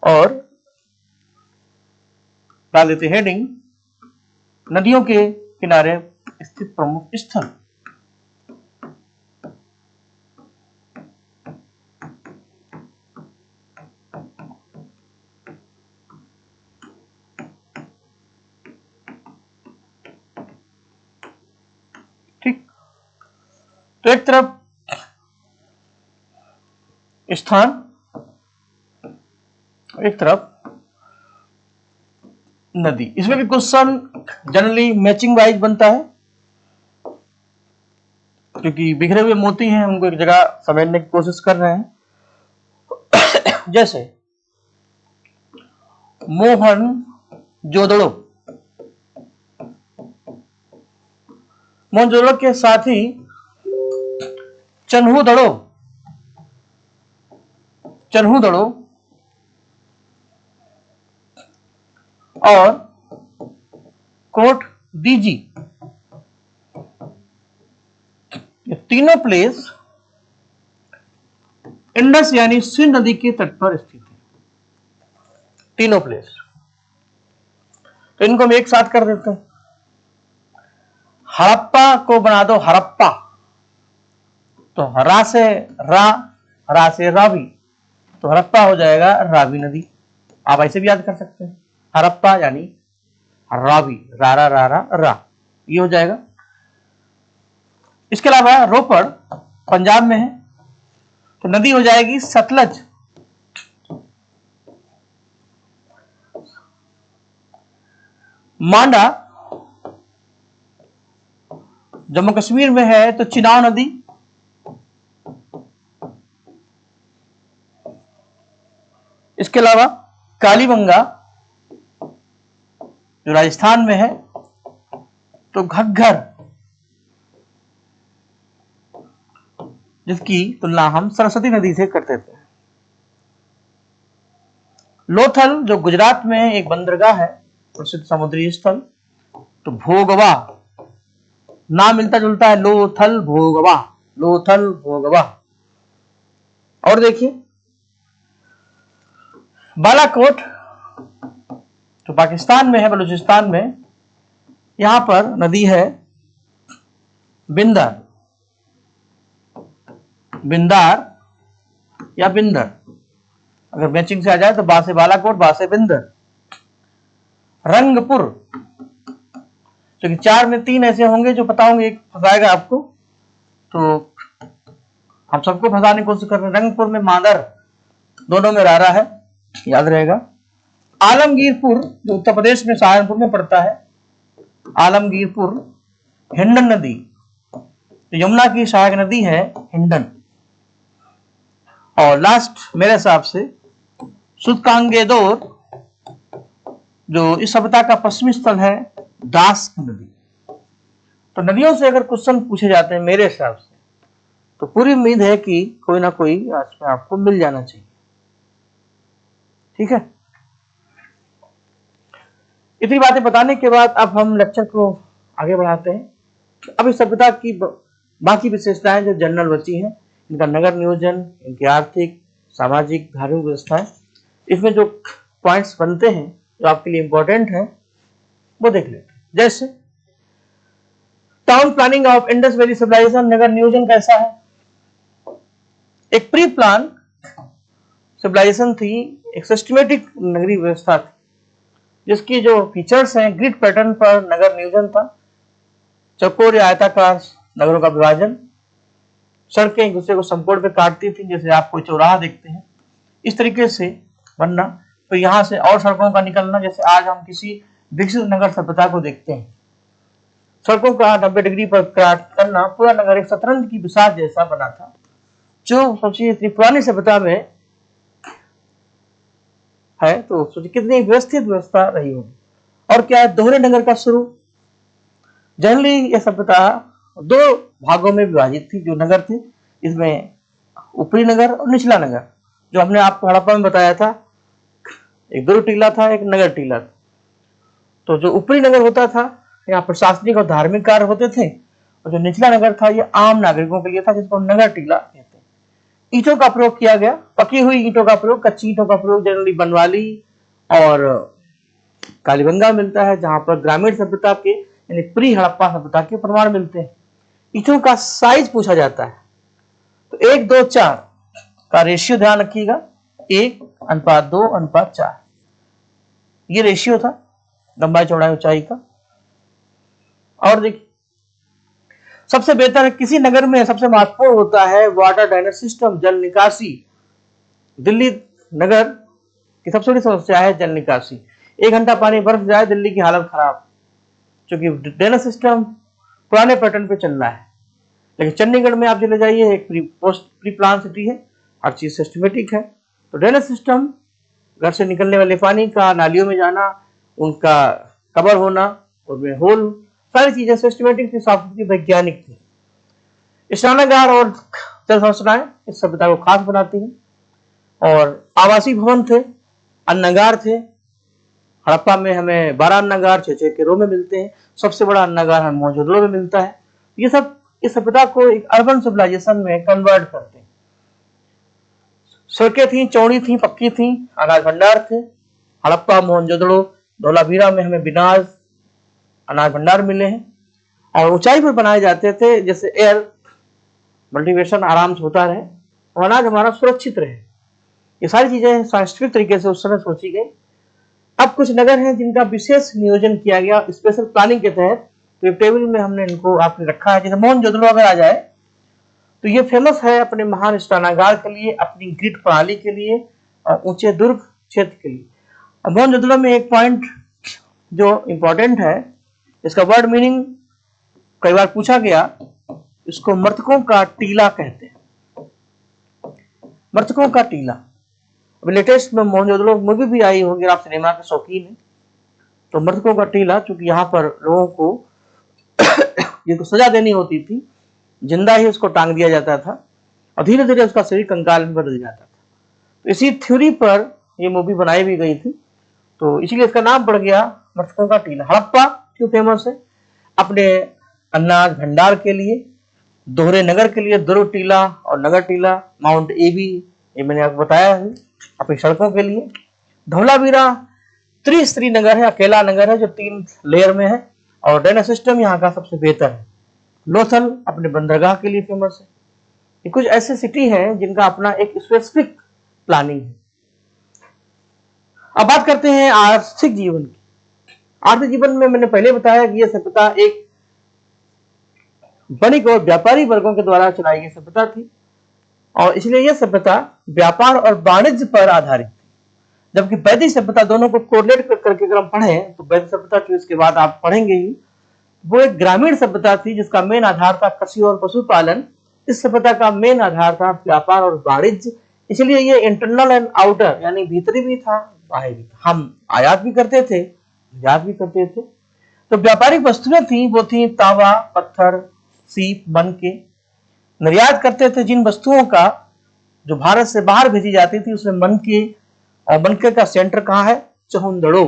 Speaker 1: और डाल देते हैं हेडिंग, नदियों के किनारे स्थित प्रमुख स्थल। ठीक, तो एक तरफ स्थान, एक तरफ नदी। इसमें भी क्वेश्चन जनरली मैचिंग वाइज बनता है। क्योंकि बिखरे हुए मोती हैं, उनको एक जगह समेटने की कोशिश कर रहे हैं। जैसे मोहन जोदड़ो, मोहनजोदड़ो के साथ ही चन्हू दड़ो, चन्हू दड़ो और कोट दीजी, ये तीनों प्लेस इंडस यानी सिंध नदी के तट पर स्थित है, तीनों प्लेस। तो इनको हम एक साथ कर देते हैं। हड़प्पा को बना दो हड़प्पा, तो रा से रावी, तो हड़प्पा हो जाएगा रावी नदी। आप ऐसे भी याद कर सकते हैं, हड़प्पा यानी रावी, रारा रारा रा, ये हो जाएगा। इसके अलावा रोपड़ पंजाब में है, तो नदी हो जाएगी सतलज। मांडा जम्मू कश्मीर में है, तो चिनाब नदी। इसके अलावा कालीबंगा जो राजस्थान में है, तो घग्गर, जिसकी तुलना हम सरस्वती नदी से करते थे। लोथल जो गुजरात में एक बंदरगाह है, प्रसिद्ध समुद्री स्थल, तो भोगवा, नाम मिलता जुलता है, लोथल भोगवा, लोथल भोगवा। और देखिए बालाकोट तो पाकिस्तान में है, बलूचिस्तान में, यहां पर नदी है बिंदर, बिंदार या बिंदर, अगर मैचिंग से आ जाए तो बा से बालाकोट, बा से बिंदर। रंगपुर, क्योंकि चार में तीन ऐसे होंगे जो पता होंगे, एक फंसाएगा आपको, तो हम सबको फंसाने की कोशिश कर रहे हैं। रंगपुर में मादर, दोनों में रारा है, याद रहेगा। आलमगीरपुर जो उत्तर प्रदेश में सहारनपुर में पड़ता है, आलमगीरपुर। हिंडन नदी, तो यमुना की सहायक नदी है हिंडन। और लास्ट मेरे हिसाब से सुतकांगेदोर, जो इस सभ्यता का पश्चिमी स्थल है, दास नदी। तो नदियों से अगर क्वेश्चन पूछे जाते हैं मेरे हिसाब से, तो पूरी उम्मीद है कि कोई ना कोई आज में आपको मिल जाना चाहिए। ठीक है, इतनी बातें बताने के बाद अब हम लेक्चर को आगे बढ़ाते हैं। अब इस सभ्यता की बाकी विशेषताएं जो जनरल बची हैं, इनका नगर नियोजन, इनकी आर्थिक, सामाजिक, धार्मिक व्यवस्थाएं, इसमें जो पॉइंट्स बनते हैं जो आपके लिए इंपॉर्टेंट है, वो देख लेते हैं। जैसे town planning of Indus valley civilisation, नगर नियोजन कैसा है? एक प्री प्लान सिविलाइजेशन थी, एक सिस्टमेटिक नगरीय व्यवस्था थी, जिसकी जो फीचर्स हैं, ग्रिड पैटर्न पर नगर नियोजन था, चौकोर या आयताकार नगरों का विभाजन, सड़कें एक दूसरे को समकोण पे काटती थी, जैसे आप कोई चौराहा देखते हैं, इस तरीके से बनना। तो यहां से और सड़कों का निकलना, जैसे आज हम किसी विकसित नगर सभ्यता को देखते हैं, सड़कों का 90 डिग्री पर काट करना, पूरा नगर एक शतरंज की बिसात जैसा बना था, जो सोचिए इतनी पुरानी सभ्यता में है, तो सोचिए कितनी व्यवस्थित व्यवस्था रही होगी। और क्या है, दोहरे नगर का शुरू। जनरली यह सभ्यता दो भागों में विभाजित थी, जो नगर थे, इसमें ऊपरी नगर और निचला नगर, जो हमने आपको हड़प्पा में बताया था, एक दुर्ग टीला था, एक नगर टीला था। तो जो ऊपरी नगर होता था, यहाँ प्रशासनिक और धार्मिक कार्य होते थे, और जो निचला नगर था, ये आम नागरिकों के लिए था, जिसको नगर टीला कहते हैं। ईंटों का प्रयोग किया गया, पकी हुई ईंटों का प्रयोग, कच्ची ईंटों का प्रयोग जनरली बनवाली और कालीबंगा मिलता है, जहां पर ग्रामीण सभ्यता के यानी प्री हड़प्पा सभ्यता के प्रमाण मिलते हैं। ईंटों का साइज पूछा जाता है, तो 1:2:4 का रेशियो ध्यान रखिएगा, 1:2:4, ये रेशियो था लंबाई चौड़ाई ऊंचाई का। और देखिए सबसे बेहतर है, किसी नगर में सबसे महत्वपूर्ण होता है वाटर ड्रेनेज सिस्टम, जल निकासी। दिल्ली नगर की सबसे बड़ी समस्या है जल निकासी। 1 घंटा पानी बरस जाए, दिल्ली की हालत खराब, क्योंकि ड्रेनेज सिस्टम पुराने पैटर्न पे चल रहा है, लेकिन चंडीगढ़ में आप चले जाइए, एक प्री प्लान सिटी है, हर चीज सिस्टमेटिक है। तो ड्रेनेज सिस्टम, घर से निकलने वाले पानी का नालियों में जाना, उनका कवर होना, उनमें होल, सारी चीजें सिस्टमेटिक थी, साफ सुथरी, वैज्ञानिक थी। स्नानागार और जल संरचनाएं इस सभ्यता को खास बनाती हैं। और आवासीय भवन थे, अन्नागार थे। हड़प्पा में हमें 12 अन्नागार 6-6 के रो में मिलते हैं। सबसे बड़ा अन्नागार हमें मोहनजोदड़ो में मिलता है। ये सब इस सभ्यता को एक अर्बन सिविलाइजेशन में कन्वर्ट करते हैं। सड़कें थी, चौड़ी थी, पक्की थी, अनाज भंडार थे। हड़प्पा, मोहनजोदड़ो, धौलावीरा में हमें बिनाज अनाज भंडार मिले हैं। और ऊंचाई पर बनाए जाते थे, जैसे एयर मल्टीवेशन आराम से होता रहे और अनाज हमारा सुरक्षित रहे। ये सारी चीजें सांस्कृतिक तरीके से उस समय सोची गई। अब कुछ नगर हैं जिनका विशेष नियोजन किया गया स्पेशल प्लानिंग के तहत। तो टेबल में हमने इनको आपने रखा है। जैसे मोहनजोदड़ो अगर आ जाए तो ये फेमस है अपने महान स्नानागार के लिए, अपनी ग्रिड प्रणाली के लिए और ऊंचे दुर्ग क्षेत्र के लिए। मोहनजोदड़ो में एक पॉइंट जो इंपॉर्टेंट है, इसका वर्ड मीनिंग कई बार पूछा गया, इसको मृतकों का टीला कहते हैं। मृतकों का टीला। अभी लेटेस्ट में मोहनजोदड़ो मूवी भी आई होगी, आप सिनेमा के शौकीन हैं तो मृतकों का टीला, चूंकि यहाँ पर लोगों को जिनको सजा देनी होती थी, जिंदा ही उसको टांग दिया जाता था और धीरे धीरे उसका शरीर कंकाल में बदल जाता था। तो इसी थ्योरी पर ये मूवी बनाई भी गई थी, तो इसीलिए इसका नाम पड़ गया मृतकों का टीला। हड़प्पा क्यों फेमस है? अपने अनाज भंडार के लिए, दोहरे नगर के लिए, दुर्ग टीला और नगर टीला, माउंट एबी, ये मैंने आपको बताया है, अपनी सड़कों के लिए। धौलावीरा त्रिस्तरीय नगर है, अकेला नगर है जो 3 लेयर में है और ड्रेनेज सिस्टम यहाँ का सबसे बेहतर है। लोथल अपने बंदरगाह के लिए फेमस है। ये कुछ ऐसे सिटी हैं जिनका अपना एक स्पेसिफिक प्लानिंग है। अब बात करते हैं आर्थिक जीवन की। आर्थिक जीवन में मैंने पहले बताया कि यह सभ्यता एक वणिक और व्यापारी वर्गों के द्वारा चलाई गई सभ्यता थी और इसलिए यह सभ्यता व्यापार और वाणिज्य पर आधारित थी। जबकि वैदिक सभ्यता, दोनों को कोरिलेट करके अगर हम पढ़ें तो वैदिक सभ्यता की इसके बाद आप पढ़ेंगे ही, वो एक ग्रामीण सभ्यता थी जिसका मेन आधार था कृषि और पशुपालन। इस सभ्यता का मेन आधार था व्यापार और वाणिज्य। इसलिए ये इंटरनल एंड आउटर, यानी भीतरी भी था, बाहर भी था। हम आयात भी करते थे, निर्यात भी करते थे। तो व्यापारिक वस्तुएं थी, वो थी तांबा, पत्थर, सीप, बनके। निर्यात करते थे जिन वस्तुओं का जो भारत से बाहर भेजी जाती थी, उसमें मनके, और मनके का सेंटर कहाँ है? चहुंदड़ो।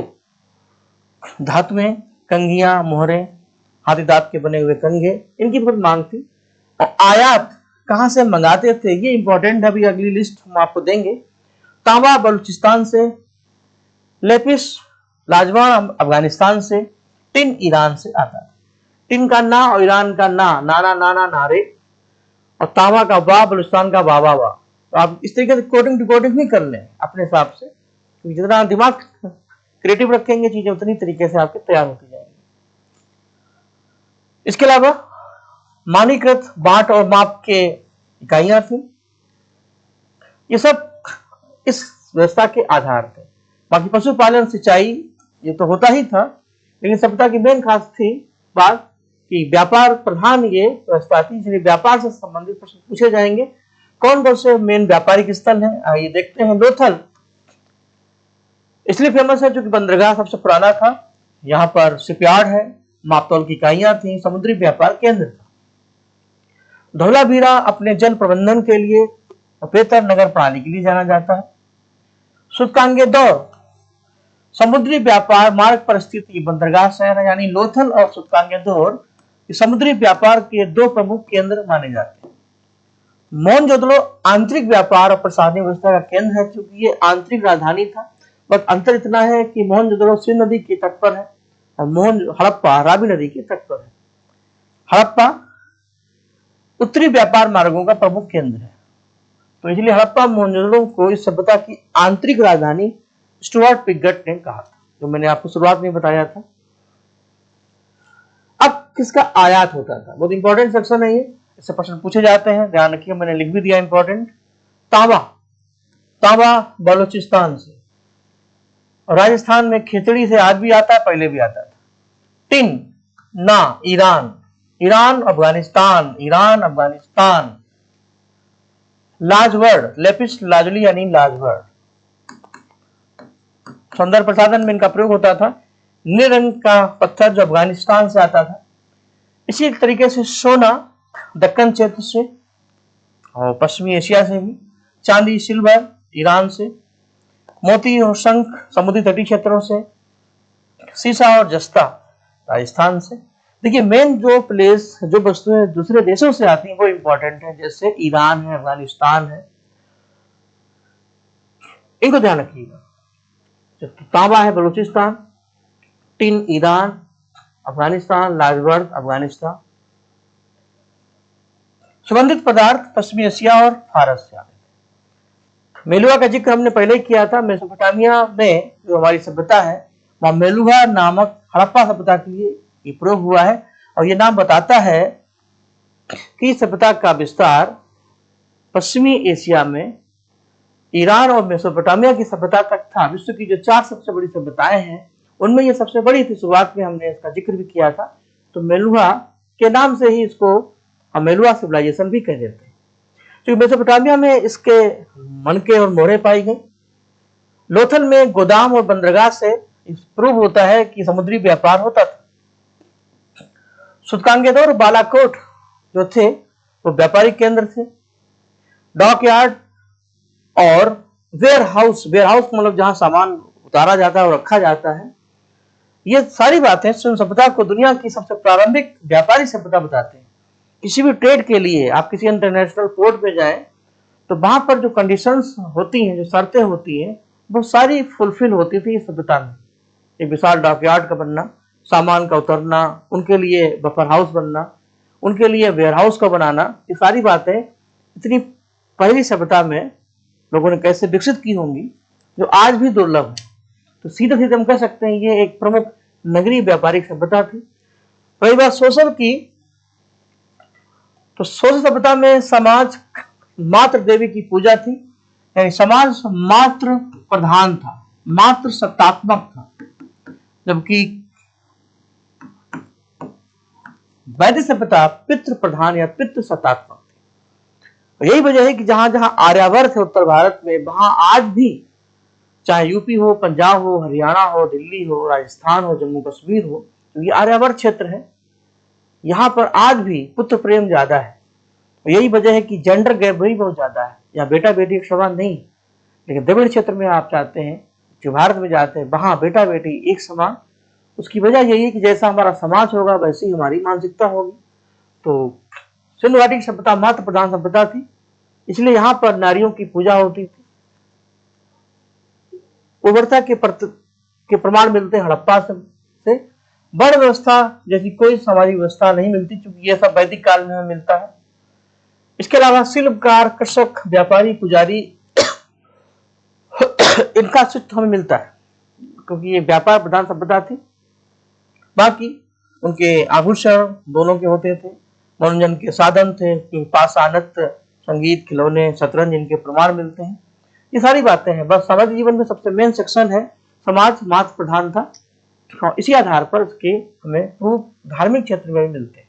Speaker 1: धातुएं, कंघियां, मोहरे, हाथी दांत के बने हुए कंघे, इनकी बहुत मांग थी। और आयात कहां से मंगाते थे, ये इंपॉर्टेंट है, अभी अगली लिस्ट हम आपको देंगे। तांबा बलूचिस्तान से, लेपिस लाजवान अफगानिस्तान से, टिन ईरान से आता था। टिन का ना और ईरान का ना, नाना नाना नारे, और तांबा का बा, बलूचिस्तान का बाबा बा। तो आप इस तरीके से कोडिंग डिकोडिंग भी कर लें अपने हिसाब से, क्योंकि जितना दिमाग क्रिएटिव रखेंगे चीजें उतनी तरीके से आपके तैयार होती जाएंगी। इसके अलावा मानकीकृत बाट और माप के इकाइयां थी। ये सब इस व्यवस्था के आधार थे। बाकी पशुपालन, सिंचाई, ये तो होता ही था, लेकिन सभ्यता की मेन खास थी बात कि व्यापार प्रधान ये व्यवस्था थी। इसलिए व्यापार से संबंधित प्रश्न पूछे जाएंगे। कौन कौन से मेन व्यापारिक स्थल हैं, आइए देखते हैं। लोथल इसलिए फेमस है क्योंकि बंदरगाह सबसे पुराना था, यहाँ पर शिपयार्ड है, मापतौल की इकाइयां थी, समुद्री व्यापार केंद्र था। धौलावीरा अपने जल प्रबंधन के लिए और बेहतर नगर प्रणाली के लिए जाना जाता है। सूतकांगे दौर समुद्री व्यापार मार्ग पर स्थित ये बंदरगाह शहर है, यानी लोथल और सूतकांगे दौर समुद्री व्यापार के 2 प्रमुख केंद्र माने जाते हैं। मोहनजोदड़ो आंतरिक व्यापार और प्रशासनिक व्यवस्था का केंद्र है, क्योंकि ये आंतरिक राजधानी था। बस अंतर इतना है कि मोहनजोदड़ो सिंध नदी के तट पर है और हड़प्पा रावी नदी के तट पर है। हड़प्पा उत्तरी व्यापार मार्गों का प्रमुख केंद्र है, तो इसलिए हड़प्पा मोहनजोदड़ो को इस सभ्यता की आंतरिक राजधानी स्टुअर्ट पिगट ने कहा था, जो मैंने आपको शुरुआत में बताया था। अब किसका आयात होता था? बहुत इंपॉर्टेंट सेक्शन है ये, इससे प्रश्न पूछे जाते हैं, ध्यान रखिए, मैंने लिख भी दिया इंपॉर्टेंट। तांबा, तांबा बलूचिस्तान से, और राजस्थान में खेतड़ी से आज भी आता है, पहले भी आता था। टिन, ना, Iran, Iran Afghanistan, Iran Afghanistan. लाजवर्ड, लेपिस लाजुली यानी लाजवर्ड। सौंदर्य प्रसाधन में इनका प्रयोग होता था। नीले रंग का पत्थर जो अफगानिस्तान से आता था। इसी तरीके से सोना दक्कन क्षेत्र से और पश्चिमी एशिया से भी, चांदी सिल्वर ईरान से, मोती और शंख समुद्री तटीय क्षेत्रों से, सीसा और जस्ता राजस्थान से। देखिए मेन जो प्लेस जो वस्तुएं दूसरे देशों से आती हैं वो इंपॉर्टेंट है, जैसे ईरान है, अफगानिस्तान है, इनको ध्यान रखिएगा। तांबा है बलूचिस्तान, टिन ईरान, अफगानिस्तान, लाजवर्ड अफगानिस्तान। सुगंधित पदार्थ पश्चिमी एशिया और फारस से आते हैं। मेलुहा का जिक्र हमने पहले किया था। मेसोपोटामिया में जो हमारी सभ्यता है वहां मेलुहा नामक हड़प्पा सभ्यता के लिए ये प्रयोग हुआ है और ये नाम बताता है कि सभ्यता का विस्तार पश्चिमी एशिया में ईरान और मेसोपोटामिया की सभ्यता तक था। विश्व की जो 4 सबसे बड़ी सभ्यताएं हैं उनमें ये सबसे बड़ी थी। शुरुआत में हमने इसका जिक्र भी किया था। तो मेलुहा के नाम से ही इसको हम मेलुहा सिविलाइजेशन भी कह देते हैं। तो मेसोपोटामिया में इसके मनके और मोहरें पाई गई। लोथल में गोदाम और बंदरगाह से प्रूव होता है कि समुद्री व्यापार होता था। सुतकांगेदोर और बालाकोट जो थे वो व्यापारिक केंद्र थे। डॉक यार्ड और वेयर हाउस मतलब जहां सामान उतारा जाता है और रखा जाता है, ये सारी बातें सुन सभ्यता को दुनिया की सबसे प्रारंभिक व्यापारिक सभ्यता बताते हैं। किसी भी ट्रेड के लिए आप किसी इंटरनेशनल पोर्ट में जाएं तो वहां पर जो कंडीशंस होती हैं, जो शर्तें होती हैं, वो सारी फुलफिल होती थी इस सभ्यता में। एक विशाल डॉकयार्ड का बनना, सामान का उतरना, उनके लिए बफर हाउस बनना, उनके लिए वेयर हाउस का बनाना, ये सारी बातें इतनी पहली सभ्यता में लोगों ने कैसे विकसित की होंगी जो आज भी दुर्लभ है। तो सीधे सीधे हम कह सकते हैं ये एक प्रमुख नगरीय व्यापारिक सभ्यता थी। रही बात सोशल की, तो सोशल सभ्यता में समाज मात्र देवी की पूजा थी, यानी समाज मात्र प्रधान था, मात्र सत्तात्मक था, जबकि वैदिक सभ्यता पितृ प्रधान या पितृ सत्तात्मक थी। यही वजह है कि जहां जहां आर्यावर्त है उत्तर भारत में, वहां आज भी चाहे यूपी हो, पंजाब हो, हरियाणा हो, दिल्ली हो, राजस्थान हो, जम्मू कश्मीर हो, तो ये आर्यावर्त क्षेत्र है। यहाँ पर आज भी पुत्र प्रेम ज्यादा है। यही वजह है कि जेंडर गैप भी बहुत ज्यादा है। यहाँ बेटा बेटी एक समान नहीं, लेकिन द्रविड़ क्षेत्र में आप जाते हैं, जो भारत में जाते हैं, वहां बेटा बेटी एक समान। उसकी वजह यही है कि जैसा हमारा समाज होगा वैसी हमारी मानसिकता होगी। तो सिंधु घाटी की सभ्यता मात्र प्रधान सभ्यता थी, इसलिए यहाँ पर नारियों की पूजा होती थी। उर्वरता के प्रमाण मिलते हैं हड़प्पा से। वर्ण व्यवस्था जैसी कोई सामाजिक व्यवस्था नहीं मिलती, क्योंकि यह सब वैदिक काल में हमें मिलता है। इसके अलावा शिल्पकार, कृषक, व्यापारी, पुजारी इनका अस्तित्व हमें मिलता है, क्योंकि ये व्यापार प्रधान सभ्यता थी। बाकी उनके आभूषण दोनों के होते थे, मनोरंजन के साधन थे, पाषाणत, संगीत, खिलौने, शतरंज, इनके प्रमाण मिलते हैं। ये सारी बातें हैं। बस सामाजिक जीवन में सबसे मेन सेक्शन है समाज मात्र प्रधान था, और इसी आधार पर उसके हमें प्रूफ धार्मिक क्षेत्र में भी मिलते हैं।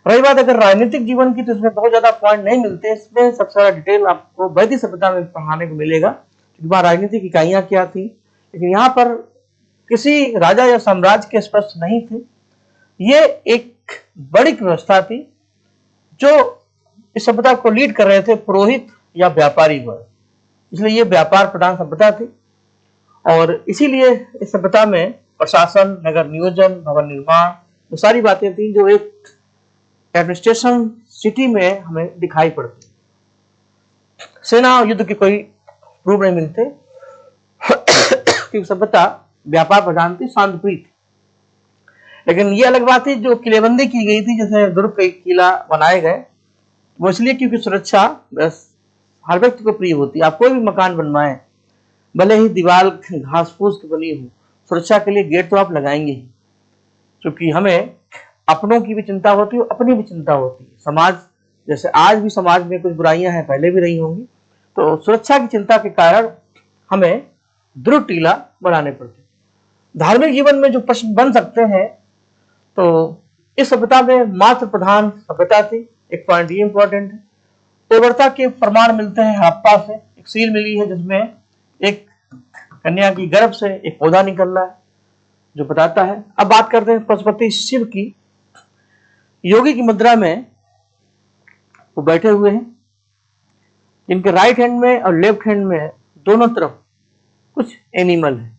Speaker 1: रही बात अगर राजनीतिक जीवन की, तो इसमें बहुत ज्यादा पॉइंट नहीं मिलते। इसमें सबसे ज्यादा डिटेल आपको वैदिक सभ्यता में पढ़ाने को मिलेगा, क्योंकि वहां राजनीतिक इकाइयां क्या थी। लेकिन यहाँ पर किसी राजा या साम्राज्य के स्पष्ट नहीं थे। ये एक बड़ी व्यवस्था थी जो इस सभ्यता को लीड कर रहे थे पुरोहित या व्यापारी वर्ग, इसलिए ये व्यापार प्रधान सभ्यता थी। और इसीलिए इस सभ्यता में प्रशासन, नगर नियोजन, भवन निर्माण, वो सारी बातें थी जो एक एडमिनिस्ट्रेशन सिटी में हमें दिखाई पड़ती। सेना और युद्ध के कोई प्रूफ नहीं मिलते, क्योंकि सभ्यता व्यापार प्रधान थी, शांतिप्रिय थी। लेकिन ये अलग बात थी जो किलेबंदी की गई थी, जैसे दुर्ग के किला बनाए गए, वो इसलिए क्योंकि सुरक्षा बस हर व्यक्ति को प्रिय होती है। आप कोई भी मकान बनवाएं, भले ही दीवार घास फूस की बनी हो, सुरक्षा के लिए गेट तो आप लगाएंगे ही, क्योंकि हमें अपनों की भी चिंता होती है, अपनी भी चिंता होती है। समाज जैसे आज भी समाज में कुछ बुराइयां हैं, पहले भी रही होंगी, तो सुरक्षा की चिंता के कारण हमें दृढ़ टीला बनाने पड़ते। धार्मिक जीवन में जो प्रश्न बन सकते हैं, तो इस सभ्यता में मात्र प्रधान सभ्यता थी। एक पॉइंट ये इंपॉर्टेंट है। उर्वरता के प्रमाण मिलते हैं हड़प्पा से। एक सील मिली है जिसमें एक कन्या की गर्भ से एक पौधा निकल रहा है जो बताता है। अब बात करते हैं पशुपति शिव की। योगी की मुद्रा में वो बैठे हुए हैं, इनके राइट हैंड में और लेफ्ट हैंड में दोनों तरफ कुछ एनिमल है।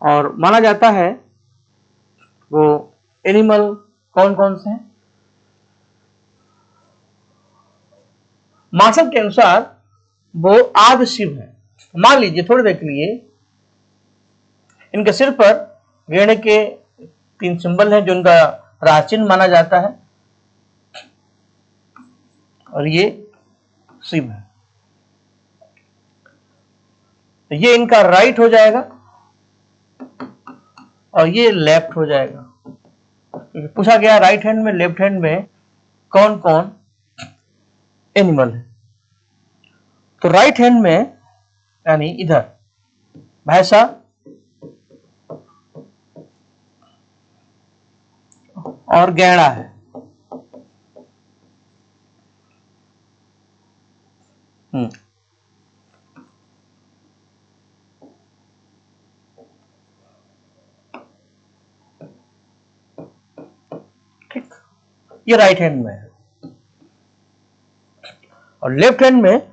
Speaker 1: और माना जाता है वो एनिमल कौन कौन से हैं। मार्शल के अनुसार वो आदि शिव है। मान लीजिए थोड़ी देर के लिए इनके सिर पर गेंडे के 3 सिंबल हैं जो इनका राचिन्ह माना जाता है, और ये शिव है। ये इनका राइट हो जाएगा और ये लेफ्ट हो जाएगा। पूछा गया राइट हैंड में लेफ्ट हैंड में कौन कौन एनिमल है। तो राइट हैंड में यानी इधर भैंसा और गैड़ा है। ठीक, ये राइट हैंड में है। और लेफ्ट हैंड में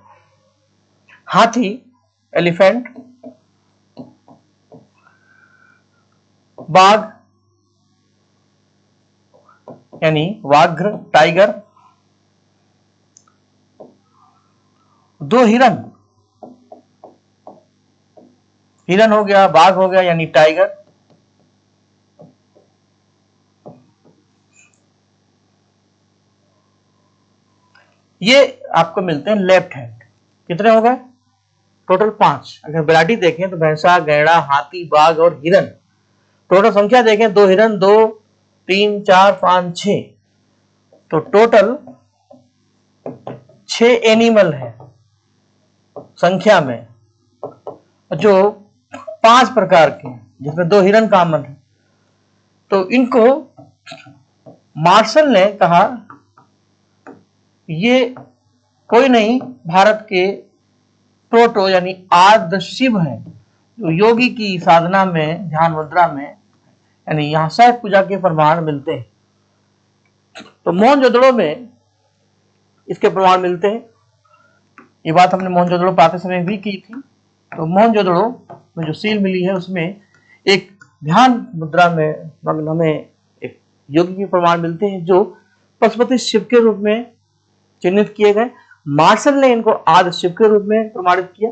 Speaker 1: हाथी, एलिफेंट, बाघ यानी व्याघ्र, टाइगर, 2 हिरन, हिरन हो गया, बाघ हो गया यानी टाइगर, ये आपको मिलते हैं लेफ्ट हैंड। कितने हो गए टोटल? 5। अगर वैरायटी देखें तो भैंसा, गैड़ा, हाथी, बाघ और हिरन। टोटल संख्या देखें 2 हिरन, 2, 3, 4, 5, 6। तो टोटल 6 एनिमल है संख्या में, जो 5 प्रकार के हैं, जिसमें 2 हिरन कॉमन है। तो इनको मार्शल ने कहा ये कोई नहीं, भारत के प्रोटो यानी आद्य शिव है, जो योगी की साधना में, ध्यान मुद्रा में, यानी यहां शैव पूजा के प्रमाण मिलते हैं। तो मोहनजोदड़ो में इसके प्रमाण मिलते हैं। ये बात हमने मोहनजोदड़ो पाते समय भी की थी। तो मोहनजोदड़ो में जो सील मिली है उसमें एक ध्यान मुद्रा में मग्न हमें एक योगी के प्रमाण मिलते हैं जो पशुपति शिव के रूप में चिन्हित किए गए। मार्शल ने इनको आदि शिव के रूप में प्रमाणित किया।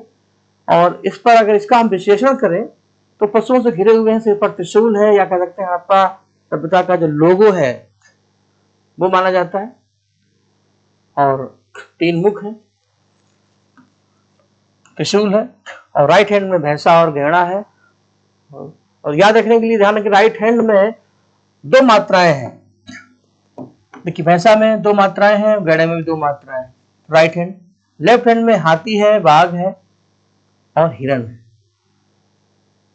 Speaker 1: और इस पर अगर इसका हम विश्लेषण करें तो पशुओं से घिरे हुए हैं, सिर पर त्रिशूल है, या कह सकते हैं हड़प्पा सभ्यता का जो लोगो है वो माना जाता है, और 3 मुख है, त्रिशूल है, और राइट हैंड में भैंसा और गैड़ा है। और याद रखने के लिए ध्यान रखें राइट हैंड में 2 मात्राएं हैं। देखिए भैंसा में 2 मात्राएं हैं, गैड़े में भी 2 मात्राएं हैं, राइट हैंड। लेफ्ट हैंड में हाथी है, बाघ है और हिरन है।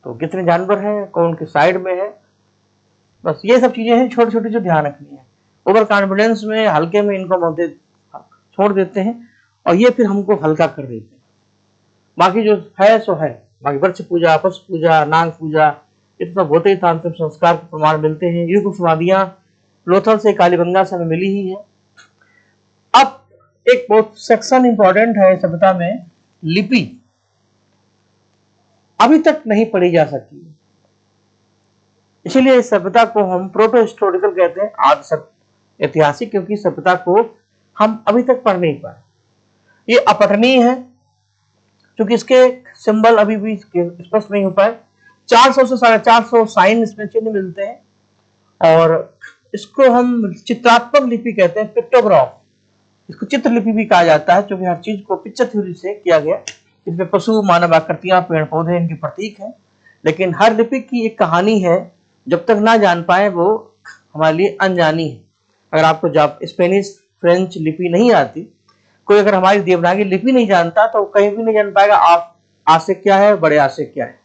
Speaker 1: तो कितने जानवर हैं, कौन के साइड में है, बस ये सब चीजें हैं छोटी छोटी जो ध्यान रखनी है। ओवर कॉन्फिडेंस में, हल्के में इनको मध्य छोड़ देते हैं और ये फिर हमको हल्का कर देते हैं। बाकी जो है सो है। बाकी वृक्ष पूजा, पशु पूजा, नाग पूजा, ये सब होते ही तांत्रिक संस्कार के प्रमाण मिलते हैं। युग समाधियां लोथल से, कालीबंगा से हमें मिली ही है। अब एक बहुत सेक्शन इंपॉर्टेंट है सभ्यता में, लिपि अभी तक नहीं पढ़ी जा सकी, इसीलिए इस सभ्यता को हम प्रोटो हिस्टोरिकल कहते हैं, आदि ऐतिहासिक, क्योंकि सभ्यता को हम अभी तक पढ़ नहीं पाए। ये अपठनीय है क्योंकि इसके सिंबल अभी भी स्पष्ट नहीं हो पाए। 400 से 450 साइन इसमें चिन्ह मिलते हैं और इसको हम चित्रात्मक लिपि कहते हैं, पिक्टोग्राफ। इसको चित्रलिपि भी कहा जाता है क्योंकि हर चीज को पिक्चर थ्योरी से किया गया। इसमें पशु, मानव आकृतियां, पेड़ पौधे इनके प्रतीक हैं। लेकिन हर लिपि की एक कहानी है, जब तक ना जान पाए वो हमारे लिए अनजानी है। अगर आपको स्पेनिश, फ्रेंच लिपि नहीं आती, कोई अगर हमारी देवनागरी लिपि नहीं जानता तो कहीं भी नहीं जान पाएगा आप आ से क्या है, बड़े आ से क्या है।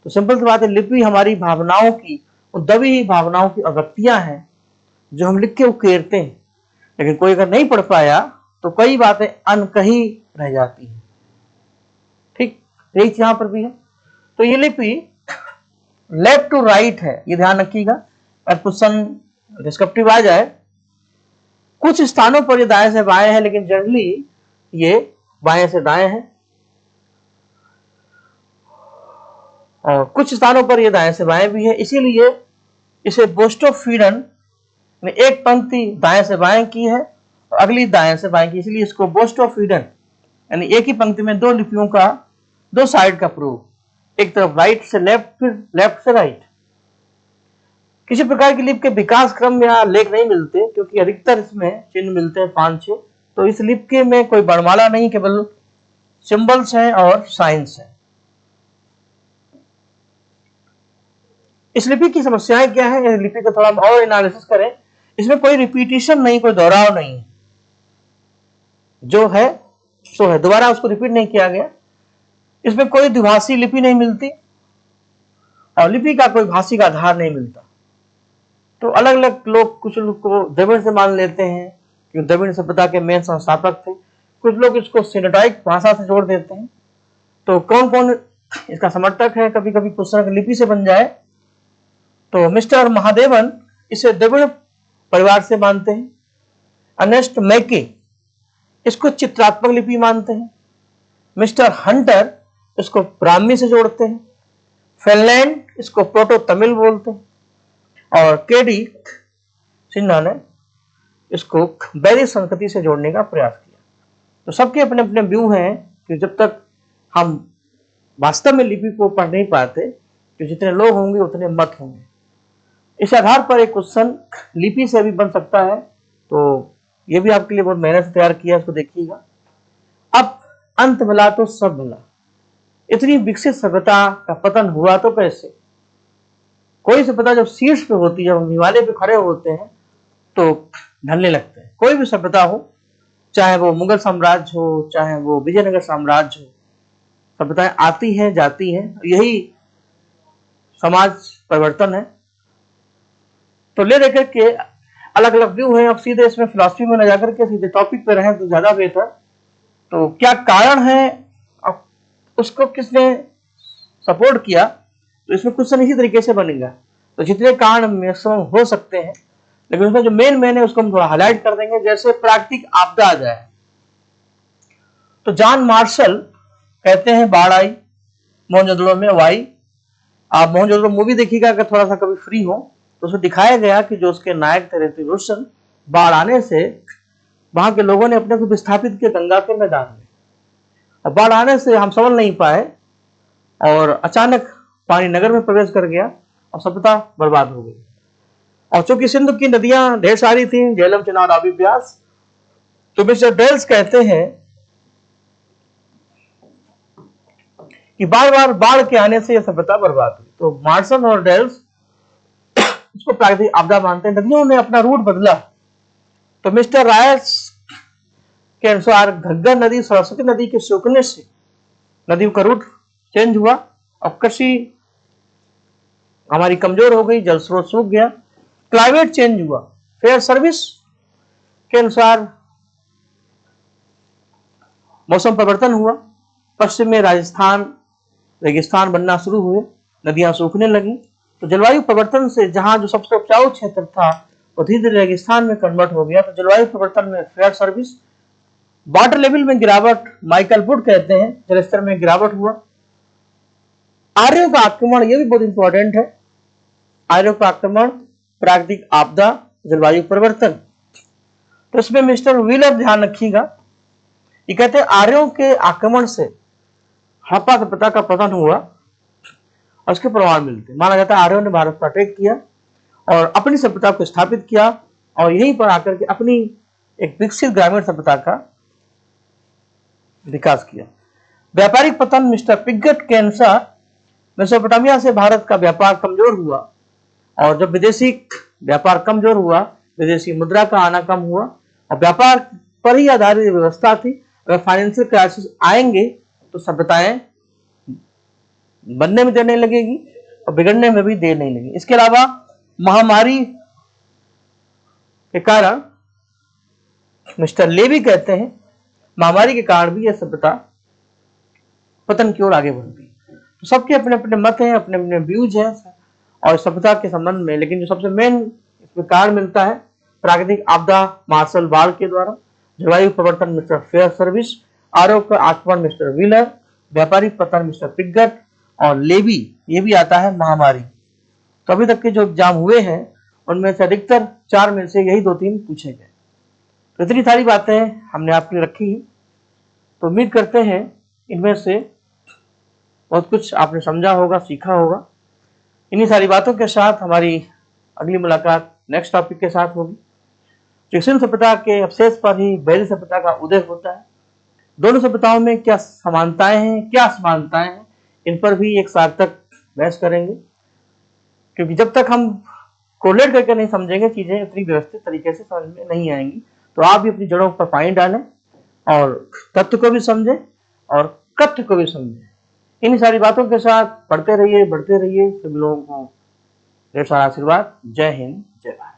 Speaker 1: तो सिंपल सी बात है, लिपि हमारी भावनाओं की, उन दबी हुई भावनाओं की अभिव्यक्तियां हैं जो हम लिख के उकेरते हैं। लेकिन कोई अगर नहीं पढ़ पाया तो कई बातें अनकही रह जाती हैं। ठीक, यही यहां पर भी है। तो ये लिपि लेफ्ट टू राइट है, ये ध्यान रखिएगा। अगर क्वेश्चन डिस्क्रिप्टिव आ जाए, कुछ स्थानों पर ये दाएं से बाएं है, लेकिन जनरली ये बाएं से दाएं है, और कुछ स्थानों पर ये दाएं से बाएं भी है। इसीलिए इसे बोस्टोफीडन, एक पंक्ति दाएं से बाएं की है और अगली दाएं से बाएं की, इसलिए इसको बोस्टोफीडन, यानी एक ही पंक्ति में दो लिपियों का, दो साइड का प्रूफ, एक तरफ राइट से लेफ्ट, फिर लेफ्ट से राइट। किसी प्रकार की लिपि के विकास क्रम या लेख नहीं मिलते, क्योंकि अधिकतर इसमें चिन्ह मिलते हैं 5-6। तो इस लिपि में कोई वर्णमाला नहीं, केवल सिंबल्स हैं और साइंस हैं। इस लिपि की समस्याएं क्या है, इस लिपि का थोड़ा और एनालिसिस करें। इसमें कोई रिपीटिशन नहीं, कोई दोहराव नहीं, जो है सो है, दोबारा उसको रिपीट नहीं किया गया। इसमें कोई द्विभाषी लिपि नहीं मिलती और लिपि का कोई भाषिक आधार नहीं मिलता। तो अलग अलग लोग, कुछ लोग को द्रविड़ से मान लेते हैं क्योंकि द्रविड़ सभ्यता के मेन संस्थापक थे, कुछ लोग इसको सिनेटाइक भाषा से जोड़ देते हैं। तो कौन कौन इसका समर्थक है, कभी कभी क्वेश्चन लिपि से बन जाए, तो मिस्टर महादेवन इसे द्रविड़ परिवार से मानते हैं। अर्नेस्ट मैके इसको चित्रात्मक लिपि मानते हैं। मिस्टर हंटर इसको ब्राह्मी से जोड़ते हैं। फिनलैंड इसको प्रोटो तमिल बोलते हैं, और केडी सिन्हा ने इसको वैदिक संस्कृति से जोड़ने का प्रयास किया। तो सबके अपने अपने व्यू हैं कि जब तक हम वास्तव में लिपि को पढ़ नहीं पाते, तो जितने लोग होंगे उतने मत होंगे। इस आधार पर एक क्वेश्चन लिपि से भी बन सकता है। तो ये भी आपके लिए बहुत मेहनत से तैयार किया, इसको देखिएगा। अब अंत भला तो सब भला, इतनी विकसित सभ्यता का पतन हुआ तो कैसे? कोई सभ्यता जब शीर्ष पे होती है, जब हिमालय पे खड़े होते हैं तो ढलने लगते हैं। कोई भी सभ्यता हो, चाहे वो मुगल साम्राज्य हो, चाहे वो विजयनगर साम्राज्य हो, सभ्यताएं आती हैं जाती हैं, यही समाज परिवर्तन है। तो ले लेकर के अलग अलग व्यू है। अब सीधे इसमें फिलॉसफी में न जाकर के सीधे टॉपिक पे रहें तो ज्यादा बेहतर। तो क्या कारण है, अब उसको किसने सपोर्ट किया, तो इसमें क्वेश्चन इसी तरीके से बनेगा। तो जितने कारण मैक्सिमम हो सकते हैं, लेकिन उसमें जो मेन है उसको हम थोड़ा हाईलाइट कर देंगे। जैसे प्राकृतिक आपदा आ जाए, तो जॉन मार्शल कहते हैं बाढ़ आई मोहनजोदड़ो में, वाई। आप मोहनजोदड़ो मूवी देखिएगा अगर थोड़ा सा कभी फ्री हो, तो उसमें दिखाया गया कि जो उसके नायक थे ऋतिक रोशन, बाढ़ आने से वहां के लोगों ने अपने को विस्थापित किया गंगा के मैदान में। अब बाढ़ आने से हम संभल नहीं पाए और अचानक पानी नगर में प्रवेश कर गया और सभ्यता बर्बाद हो गई। और चूंकि सिंधु की नदियां ढेर सारी थी, झेलम, चिनाब, रावी, ब्यास, तो मिस्टर डेल्स कहते हैं कि बार बार बाढ़ के आने से यह सभ्यता बर्बाद हुई। तो मार्शल और डेल्स इसको प्राकृतिक आपदा मानते हैं। नदियों ने अपना रूट बदला। तो मिस्टर रायस के अनुसार घग्गर नदी सरस्वती नदी के सूखने से नदियों का रूट चेंज हुआ और कृषि हमारी कमजोर हो गई, जल स्रोत सूख गया, क्लाइमेट चेंज हुआ। फेयर सर्विस के अनुसार मौसम परिवर्तन हुआ, पश्चिम में राजस्थान रेगिस्तान बनना शुरू हुए, नदियां सूखने लगी। तो जलवायु परिवर्तन से जहां जो सबसे उपजाऊ क्षेत्र था वो धीरे धीरे रेगिस्तान में कन्वर्ट हो गया। तो जलवायु परिवर्तन में फेयर सर्विस, वाटर लेवल में गिरावट, माइकल वुड कहते हैं जल स्तर में गिरावट हुआ। आर्यों का आक्रमण, यह भी बहुत इंपॉर्टेंट है। आर्यों का आक्रमण, प्राकृतिक आपदा, जलवायु परिवर्तन। तो इसमें मिस्टर व्हीलर ध्यान रखिएगा, ये कहते हैं आर्यों के आक्रमण से हड़प्पा सभ्यता का पतन हुआ और उसके प्रभाव मिलते। माना जाता है आर्यों ने भारत पर अटैक किया और अपनी सभ्यता को स्थापित किया और यहीं पर आकर के अपनी एक विकसित ग्रामीण सभ्यता का विकास किया। व्यापारिक पतन, मिस्टर पिगट के अनुसार मेसोपोटामिया से भारत का व्यापार कमजोर हुआ और जब विदेशी व्यापार कमजोर हुआ, विदेशी मुद्रा का आना कम हुआ और व्यापार पर ही आधारित व्यवस्था थी। अगर फाइनेंशियल क्राइसिस आएंगे तो सभ्यताएं बनने में देर नहीं लगेगी और बिगड़ने में भी देर नहीं लगेगी। इसके अलावा महामारी के कारण मिस्टर लेवी कहते हैं महामारी के कारण भी यह सभ्यता पतन की ओर आगे बढ़ गई। तो सबके अपने अपने मत हैं, अपने अपने व्यूज हैं और सभ्यता के संबंध में, लेकिन जो सबसे मेन इसमें कारण मिलता है प्राकृतिक आपदा मार्शल बाल के द्वारा, जलवायु परिवर्तन मिस्टर फेयर सर्विस, आरोग्य आक्रमण मिस्टर व्हीलर, व्यापारिक पतन मिस्टर पिगट और लेवी ये भी आता है महामारी। तो अभी तक के जो एग्जाम हुए हैं उनमें से अधिकतर 4 में से यही 2-3 पूछे गए। तो इतनी सारी बातें हमने आपके लिए रखी, तो उम्मीद करते हैं इनमें से बहुत कुछ आपने समझा होगा, सीखा होगा। इन्हीं सारी बातों के साथ हमारी अगली मुलाकात नेक्स्ट टॉपिक के साथ होगी। चिक्सिन सभ्यता के अवशेष पर ही बैरी सभ्यता का उदय होता है। दोनों सभ्यताओं में क्या समानताएं हैं, क्या असमानताएं हैं, इन पर भी एक सार्थक बहस करेंगे, क्योंकि जब तक हम कोरिलेट करके नहीं समझेंगे चीजें उतनी व्यवस्थित तरीके से समझ में नहीं आएंगी। तो आप भी अपनी जड़ों पर पानी डालें और तत्व को भी समझें और कथ्य को भी समझें। इन सारी बातों के साथ पढ़ते रहिए, बढ़ते रहिए। सभी लोगों को ढेर सारा आशीर्वाद। जय हिंद, जय भारत।